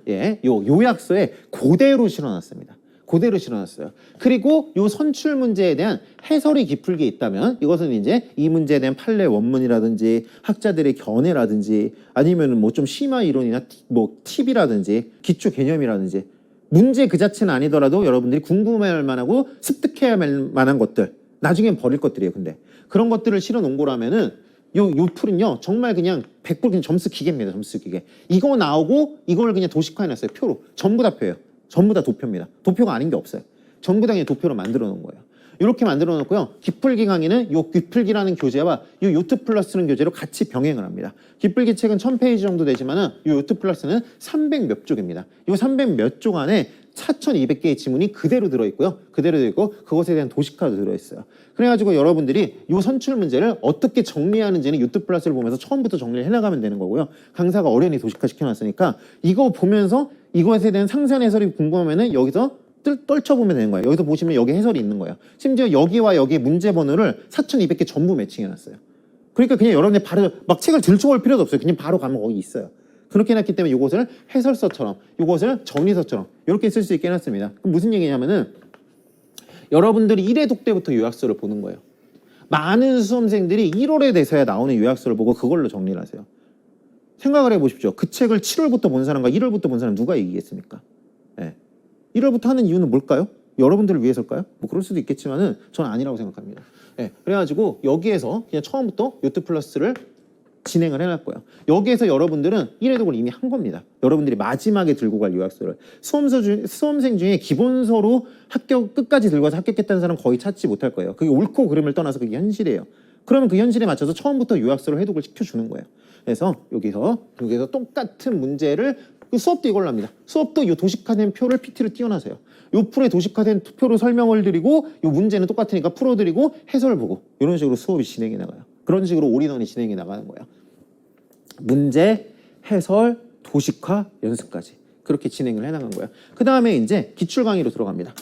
요약서에 그대로 실어놨습니다. 그대로 실어놨어요. 그리고 요 선출 문제에 대한 해설이 기풀게 있다면 이것은 이제 이 문제에 대한 판례 원문이라든지 학자들의 견해라든지 아니면 뭐 좀 심화 이론이나 뭐 팁이라든지 기초 개념이라든지 문제 그 자체는 아니더라도 여러분들이 궁금해할 만하고 습득해야 할 만한 것들 나중엔 버릴 것들이에요. 근데 그런 것들을 실어 놓은 거라면은 요 풀은요 정말 그냥 100% 그냥 점수 기계입니다. 점수 기계. 이거 나오고 이걸 그냥 도식화해놨어요. 표로. 전부 다 표예요. 전부 다 도표입니다. 도표가 아닌 게 없어요. 전부 다 그냥 도표로 만들어 놓은 거예요. 이렇게 만들어 놓고요. 기풀기 강의는 요 기풀기라는 교재와 요 요트 플러스는 교재로 같이 병행을 합니다. 기풀기 책은 1000페이지 정도 되지만은 요 요트 플러스는 300 몇 쪽입니다. 요 300 몇 쪽 안에 4,200개의 지문이 그대로 들어있고요. 그대로 들어있고 그것에 대한 도식화도 들어있어요. 그래가지고 여러분들이 요 선출 문제를 어떻게 정리하는지는 요트 플러스를 보면서 처음부터 정리를 해나가면 되는 거고요. 강사가 어련히 도식화 시켜놨으니까 이거 보면서 이것에 대한 상세한 해설이 궁금하면은 여기서 떨쳐보면 되는 거예요. 여기서 보시면 여기 해설이 있는 거예요. 심지어 여기와 여기 문제 번호를 4,200개 전부 매칭해놨어요. 그러니까 그냥 여러분이 바로 막 책을 들춰볼 필요도 없어요. 그냥 바로 가면 거기 있어요. 그렇게 해놨기 때문에 이것을 해설서처럼 이것을 정리서처럼 이렇게 쓸 수 있게 해놨습니다. 그럼 무슨 얘기냐면은 여러분들이 1회 독대부터 요약서를 보는 거예요. 많은 수험생들이 1월에 돼서야 나오는 요약서를 보고 그걸로 정리를 하세요. 생각을 해보십시오. 그 책을 7월부터 본 사람과 1월부터 본 사람 누가 이기겠습니까? 예. 1월부터 하는 이유는 뭘까요? 여러분들을 위해서일까요? 뭐 그럴 수도 있겠지만은 저는 아니라고 생각합니다. 예. 그래가지고 여기에서 그냥 처음부터 요트 플러스를 진행을 해놨 거예요. 여기에서 여러분들은 1회독을 이미 한 겁니다. 여러분들이 마지막에 들고 갈 요약서를. 수험생 중에 기본서로 합격 끝까지 들고 와서 합격했다는 사람 거의 찾지 못할 거예요. 그게 옳고 그름을 떠나서 그게 현실이에요. 그러면 그 현실에 맞춰서 처음부터 요약서를 회독을 시켜주는 거예요. 그래서 여기서 똑같은 문제를 수업도 이걸로 합니다. 수업도 이 도식화된 표를 PT로 띄워놔서요. 요 풀에 도식화된 표로 설명을 드리고 요 문제는 똑같으니까 풀어드리고 해설 보고 이런 식으로 수업이 진행이 나가요. 그런 식으로 올인원이 진행이 나가는 거예요. 문제, 해설, 도식화, 연습까지 그렇게 진행을 해나간 거예요. 그 다음에 이제 기출 강의로 들어갑니다.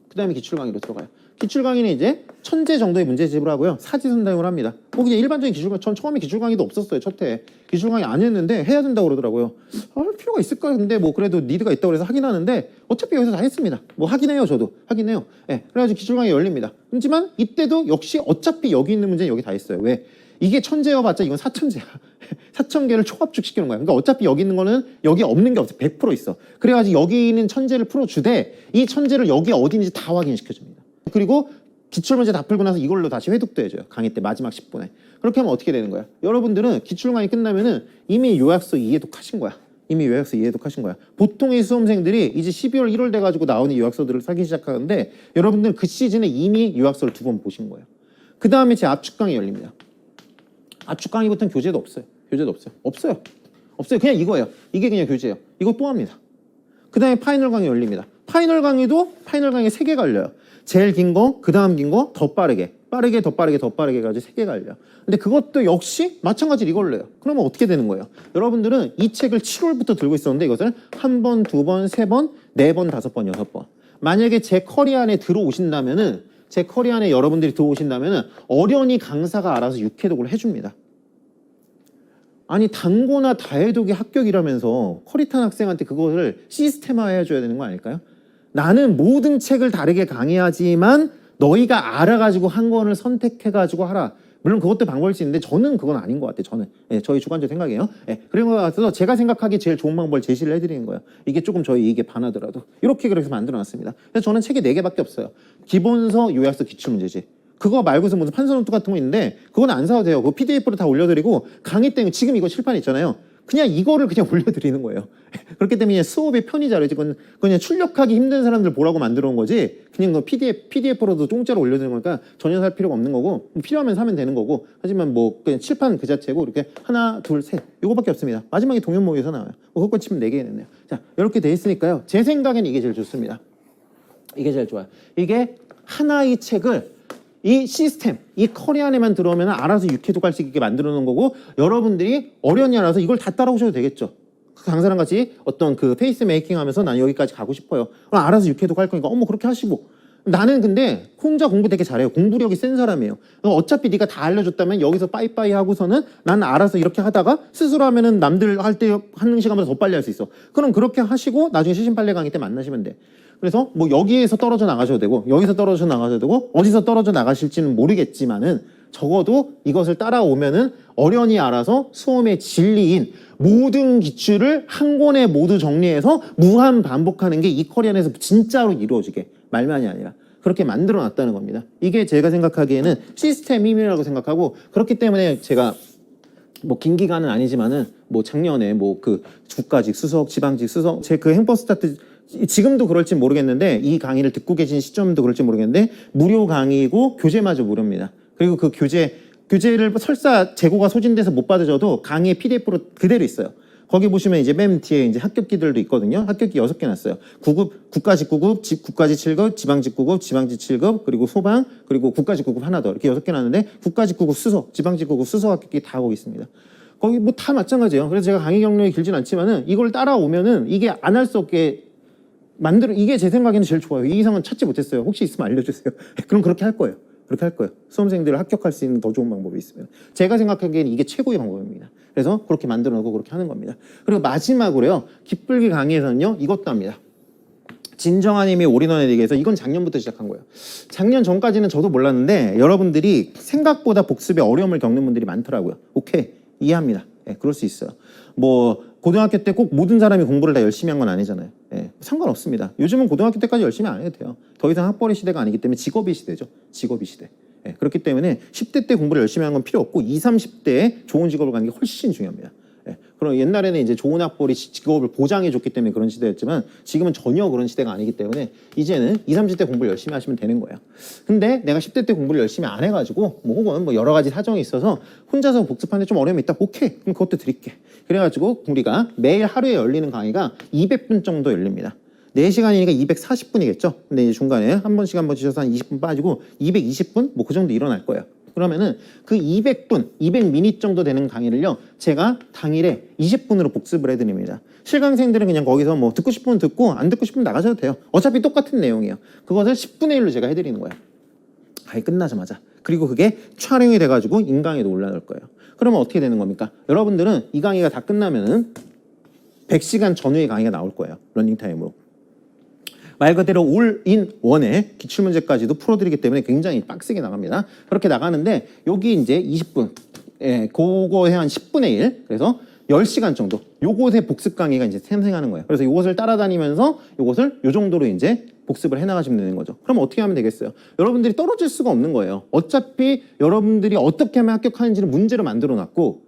그 다음에 기출 강의로 들어가요. 기출 강의는 이제 천재 정도의 문제집을 하고요. 사지선다용을 합니다. 뭐 그냥 일반적인 기출 강의, 전 처음에 기출 강의도 없었어요. 첫 해. 기출 강의 안 했는데 해야 된다고 그러더라고요. 할 필요가 있을까? 근데 뭐 그래도 니드가 있다고 해서 하긴 하는데 어차피 여기서 다 했습니다. 뭐 하긴 해요. 저도. 하긴 해요. 예. 그래가지고 기출 강의 열립니다. 하지만 이때도 역시 어차피 여기 있는 문제는 여기 다 있어요. 왜? 이게 천재여봤자 이건 사천재야. 4,000개를 초합축시키는 거야. 그러니까 어차피 여기 있는 거는 여기 없는 게 없어. 100% 있어. 그래가지고 여기 있는 천재를 풀어주되 이 천재를 여기 어딘지 다 확인시켜줍니다. 그리고 기출문제 다 풀고 나서 이걸로 다시 회독도 해줘요. 강의 때 마지막 10분에. 그렇게 하면 어떻게 되는 거야? 여러분들은 기출 강의 끝나면은 이미 요약서 이해독 하신 거야. 이미 요약서 이해독 하신 거야. 보통의 수험생들이 이제 12월, 1월 돼가지고 나오는 요약서들을 사기 시작하는데 여러분들은 그 시즌에 이미 요약서를 2번 보신 거예요. 그 다음에 제 압축 강의 열립니다. 압축 강의부터는 교재도 없어요. 교재도 없어요. 없어요. 없어요. 그냥 이거예요. 이게 그냥 교재예요. 이거 또 합니다. 그 다음에 파이널 강의 열립니다. 파이널 강의도 파이널 강의 3개 갈려요. 제일 긴 거, 그 다음 긴 거, 더 빠르게. 빠르게, 더 빠르게, 더 빠르게 가지고 3개 갈려요. 근데 그것도 역시 마찬가지로 이걸로 해요. 그러면 어떻게 되는 거예요? 여러분들은 이 책을 7월부터 들고 있었는데 이것을 1번, 2번, 3번, 4번, 5번, 6번. 만약에 제 커리 안에 들어오신다면은 제 커리 안에 여러분들이 들어오신다면은 어련히 강사가 알아서 6회독을 해줍니다. 아니 단고나 다해독이 합격이라면서 커리탄 학생한테 그것을 시스템화 해줘야 되는 거 아닐까요? 나는 모든 책을 다르게 강의하지만 너희가 알아가지고 한 권을 선택해가지고 하라. 물론 그것도 방법일 수 있는데 저는 그건 아닌 것 같아요. 저는 저희 주관적 생각이에요. 그런 것 같아서 제가 생각하기에 제일 좋은 방법을 제시를 해드리는 거예요. 이게 조금 저희 이게 반하더라도 이렇게 그래서 만들어놨습니다. 그래서 저는 책이 4개밖에 없어요. 기본서, 요약서, 기출문제집. 그거 말고서 무슨 판서노트 같은 거 있는데 그건 안 사도 돼요. 그거 PDF로 다 올려드리고 강의 때문에 지금 이거 칠판 있잖아요. 그냥 이거를 그냥 올려드리는 거예요. 그렇기 때문에 수업의 편의 자료지. 그냥 출력하기 힘든 사람들 보라고 만들어 온 거지. 그냥 그 PDF로도 공짜로 올려드리는 거니까 전혀 살 필요가 없는 거고 필요하면 사면 되는 거고. 하지만 뭐 그냥 칠판 그 자체고 이렇게 하나, 둘, 셋 요거밖에 없습니다. 마지막에 동현모의에서 나와요. 그거 치면 4개 됐네요. 자 이렇게 돼 있으니까요. 제 생각에는 이게 제일 좋습니다. 이게 제일 좋아요. 이게 하나의 책을 이 시스템, 이 커리 안에만 들어오면 알아서 6회독 할 수 있게 만들어 놓은 거고 여러분들이 어련히 알아서 이걸 다 따라오셔도 되겠죠. 그 강사랑 같이 어떤 그 페이스 메이킹 하면서 난 여기까지 가고 싶어요. 그럼 알아서 6회독 할 거니까 그렇게 하시고 나는 근데 혼자 공부 되게 잘해요. 공부력이 센 사람이에요. 어차피 네가 다 알려줬다면 여기서 빠이빠이 하고서는 나는 알아서 이렇게 하다가 스스로 하면은 남들 할 때 하는 시간보다 더 빨리 할 수 있어. 그럼 그렇게 하시고 나중에 시신빨래 강의 때 만나시면 돼. 그래서 뭐 여기에서 떨어져 나가셔도 되고 여기서 떨어져 나가셔도 되고 어디서 떨어져 나가실지는 모르겠지만은 적어도 이것을 따라오면은 어련히 알아서 수험의 진리인 모든 기출을 한 권에 모두 정리해서 무한 반복하는 게 이 커리 안에서 진짜로 이루어지게 말만이 아니라 그렇게 만들어 놨다는 겁니다. 이게 제가 생각하기에는 시스템 힘이라고 생각하고 그렇기 때문에 제가 뭐 긴 기간은 아니지만은 뭐 작년에 뭐 그 주과직 수석, 지방직 수석 제 그 행버 스타트 지금도 그럴지 모르겠는데 이 강의를 듣고 계신 시점도 그럴지 모르겠는데 무료 강의고 교재마저 무료입니다. 그리고 그 교재를 설사 재고가 소진돼서 못 받으셔도 강의의 PDF로 그대로 있어요. 거기 보시면 이제 맨 뒤에 이제 합격기들도 있거든요. 합격기 6개 놨어요. 9급, 국가직 9급, 국가직 7급, 지방직 9급, 지방직 7급, 그리고 소방, 그리고 국가직 9급 하나 더. 이렇게 6개 놨는데 국가직 9급 수석, 지방직 9급 수석 합격기 다 거기 있습니다. 거기 뭐 다 마찬가지예요. 그래서 제가 강의 경력이 길진 않지만은 이걸 따라오면은 이게 안 할 수 없게 이게 제 생각에는 제일 좋아요. 이 이상은 찾지 못했어요. 혹시 있으면 알려주세요. 그럼 그렇게 할 거예요. 그렇게 할 거예요. 수험생들을 합격할 수 있는 더 좋은 방법이 있으면. 제가 생각하기에는 이게 최고의 방법입니다. 그래서 그렇게 만들어 놓고 그렇게 하는 겁니다. 그리고 마지막으로요. 기쁠기 강의에서는요. 이것도 합니다. 진정한님이 올인원에 대해서 이건 작년부터 시작한 거예요. 작년 전까지는 저도 몰랐는데 여러분들이 생각보다 복습에 어려움을 겪는 분들이 많더라고요. 오케이, 이해합니다. 예, 그럴 수 있어요. 뭐 고등학교 때 꼭 모든 사람이 공부를 다 열심히 한 건 아니잖아요. 예, 상관없습니다. 요즘은 고등학교 때까지 열심히 안 해도 돼요. 더 이상 학벌의 시대가 아니기 때문에 직업의 시대죠. 직업의 시대. 예, 그렇기 때문에 10대 때 공부를 열심히 한 건 필요 없고 20, 30대에 좋은 직업을 가는 게 훨씬 중요합니다. 예, 그럼 옛날에는 이제 좋은 학벌이 직업을 보장해 줬기 때문에 그런 시대였지만 지금은 전혀 그런 시대가 아니기 때문에 이제는 20, 30대 공부를 열심히 하시면 되는 거예요. 근데 내가 10대 때 공부를 열심히 안 해가지고 뭐 혹은 뭐 여러 가지 사정이 있어서 혼자서 복습하는데 좀 어려움이 있다. 오케이, 그럼 그것도 드릴게. 그래가지고 우리가 매일 하루에 열리는 강의가 200분 정도 열립니다. 4시간이니까 240분이겠죠. 근데 이제 중간에 한 번씩 한 번 쉬셔서 한 20분 빠지고 220분 뭐 그 정도 일어날 거예요. 그러면은 그 200분, 200미닛 정도 되는 강의를요, 제가 당일에 20분으로 복습을 해드립니다. 실강생들은 그냥 거기서 뭐 듣고 싶으면 듣고 안 듣고 싶으면 나가셔도 돼요. 어차피 똑같은 내용이에요. 그것을 10분의 1로 제가 해드리는 거예요. 강의 끝나자마자. 그리고 그게 촬영이 돼가지고 인강에도 올라올 거예요. 그러면 어떻게 되는 겁니까? 여러분들은 이 강의가 다 끝나면은 100시간 전후의 강의가 나올 거예요. 러닝타임으로. 말 그대로 올인 원에 기출문제까지도 풀어드리기 때문에 굉장히 빡세게 나갑니다. 그렇게 나가는데 여기 이제 20분, 예, 그거에 한 10분의 1, 그래서 10시간 정도 요것의 복습 강의가 이제 생생하는 거예요. 그래서 요것을 따라다니면서 요것을 요 정도로 이제 복습을 해나가시면 되는 거죠. 그럼 어떻게 하면 되겠어요? 여러분들이 떨어질 수가 없는 거예요. 어차피 여러분들이 어떻게 하면 합격하는지를 문제로 만들어 놨고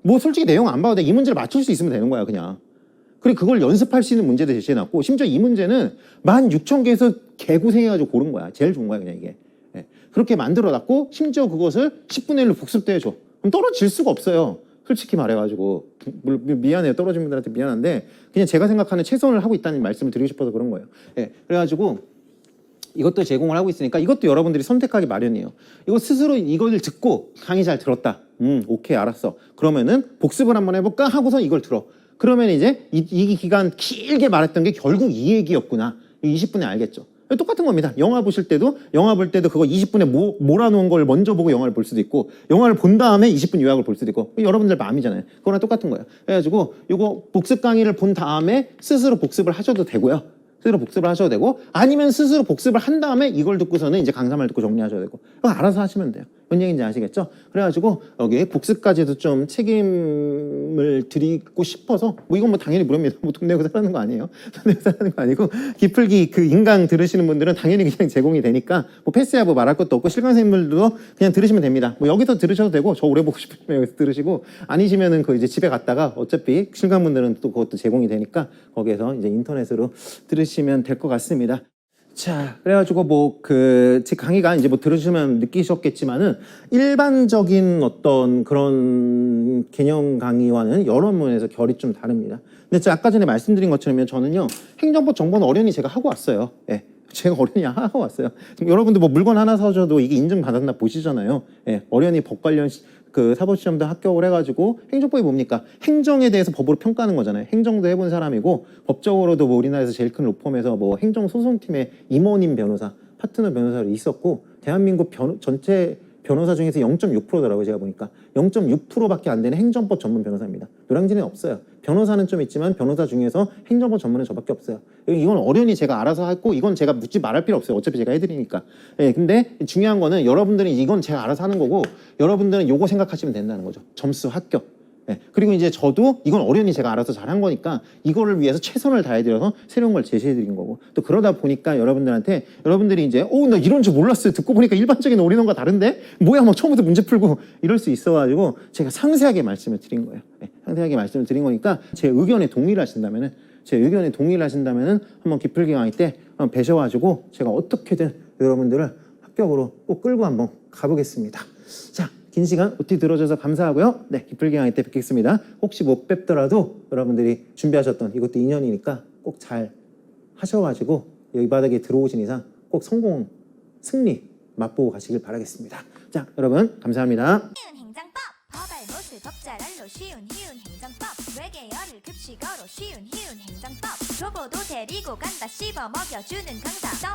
뭐 솔직히 내용 안 봐도 돼. 이 문제를 맞출 수 있으면 되는 거야 그냥. 그리고 그걸 연습할 수 있는 문제도 제시해놨고 심지어 이 문제는 16,000개에서 개고생해가지고 고른 거야. 제일 좋은 거야 그냥 이게. 예. 그렇게 만들어놨고 심지어 그것을 10분의 1로 복습도 해줘. 그럼 떨어질 수가 없어요. 솔직히 말해가지고 미안해요. 떨어진 분들한테 미안한데 그냥 제가 생각하는 최선을 하고 있다는 말씀을 드리고 싶어서 그런 거예요. 예. 그래가지고 이것도 제공을 하고 있으니까 이것도 여러분들이 선택하기 마련이에요. 이거 스스로 이걸 듣고 강의 잘 들었다. 오케이 알았어. 그러면은 복습을 한번 해볼까 하고서 이걸 들어. 그러면 이제 이 기간 길게 말했던 게 결국 이 얘기였구나. 20분에 알겠죠. 똑같은 겁니다. 영화 보실 때도 영화 볼 때도 그거 20분에 몰아놓은 걸 먼저 보고 영화를 볼 수도 있고 영화를 본 다음에 20분 요약을 볼 수도 있고 여러분들 마음이잖아요. 그거랑 똑같은 거예요. 그래가지고 이거 복습 강의를 본 다음에 스스로 복습을 하셔도 되고요. 스스로 복습을 하셔도 되고 아니면 스스로 복습을 한 다음에 이걸 듣고서는 이제 강사말 듣고 정리하셔도 되고 그거 알아서 하시면 돼요. 뭔 얘기인지 아시겠죠? 그래가지고 여기 복습까지도 좀 책임을 드리고 싶어서 뭐 이건 뭐 당연히 무료입니다. 뭐 돈 내고 사는 거 아니에요. 돈 내고 사는 거 아니고 기풀기 그 인강 들으시는 분들은 당연히 그냥 제공이 되니까 뭐 패스야 뭐 말할 것도 없고 실강생들도 그냥 들으시면 됩니다. 뭐 여기서 들으셔도 되고 저 오래 보고 싶으면 여기서 들으시고 아니시면은 그 이제 집에 갔다가 어차피 실강분들은 또 그것도 제공이 되니까 거기에서 이제 인터넷으로 들으시면 될 것 같습니다. 자, 그래가지고 뭐 제 강의가 이제 뭐 들으시면 느끼셨겠지만은 일반적인 어떤 그런 개념 강의와는 여러 면에서 결이 좀 다릅니다. 근데 제가 아까 전에 말씀드린 것처럼 저는요 행정법 정보는 어련히 제가 하고 왔어요. 예. 제가 어련히 하고 왔어요. 여러분들 뭐 물건 하나 사셔도 이게 인증받았나 보시잖아요. 예. 어련히 법 관련 그 사법시험도 합격을 해가지고 행정법이 뭡니까? 행정에 대해서 법으로 평가하는 거잖아요. 행정도 해본 사람이고 법적으로도 뭐 우리나라에서 제일 큰 로펌에서 뭐 행정소송팀의 임원인 변호사, 파트너 변호사로 있었고 대한민국 전체 변호사 중에서 0.6%더라고요. 제가 보니까 0.6%밖에 안 되는 행정법 전문 변호사입니다. 노량진에 없어요. 변호사는 좀 있지만 변호사 중에서 행정법 전문은 저밖에 없어요. 이건 어련히 제가 알아서 하고 이건 제가 묻지 말할 필요 없어요. 어차피 제가 해드리니까. 예, 근데 중요한 거는 여러분들은 이건 제가 알아서 하는 거고 여러분들은 요거 생각하시면 된다는 거죠. 점수, 합격. 예, 그리고 이제 저도 이건 어련히 제가 알아서 잘한 거니까 이거를 위해서 최선을 다해드려서 새로운 걸 제시해드린 거고 또 그러다 보니까 여러분들이 이제 나 이런 줄 몰랐어요. 듣고 보니까 일반적인 올인원과 다른데 뭐야 막 처음부터 문제 풀고 이럴 수 있어가지고 제가 상세하게 말씀을 드린 거예요. 예, 상세하게 말씀을 드린 거니까 제 의견에 동의를 하신다면은 한번 기풀기 강의 때 한번 뵈셔가지고 제가 어떻게든 여러분들을 합격으로 꼭 끌고 한번 가보겠습니다. 자. 긴 시간 OT 들어줘서 감사하고요. 네, 기풀기 강의 때 뵙겠습니다. 혹시 못 뵙더라도 여러분들이 준비하셨던 이것도 인연이니까 꼭 잘 하셔가지고 여기 바닥에 들어오신 이상 꼭 성공, 승리 맛보고 가시길 바라겠습니다. 자, 여러분 감사합니다. 쉬운 행정법 허발못을 법잘알로 쉬운 행정법 외계어를 급식어로 쉬운 행정법 초보도 데리고 간다 씹어 먹여주는 강사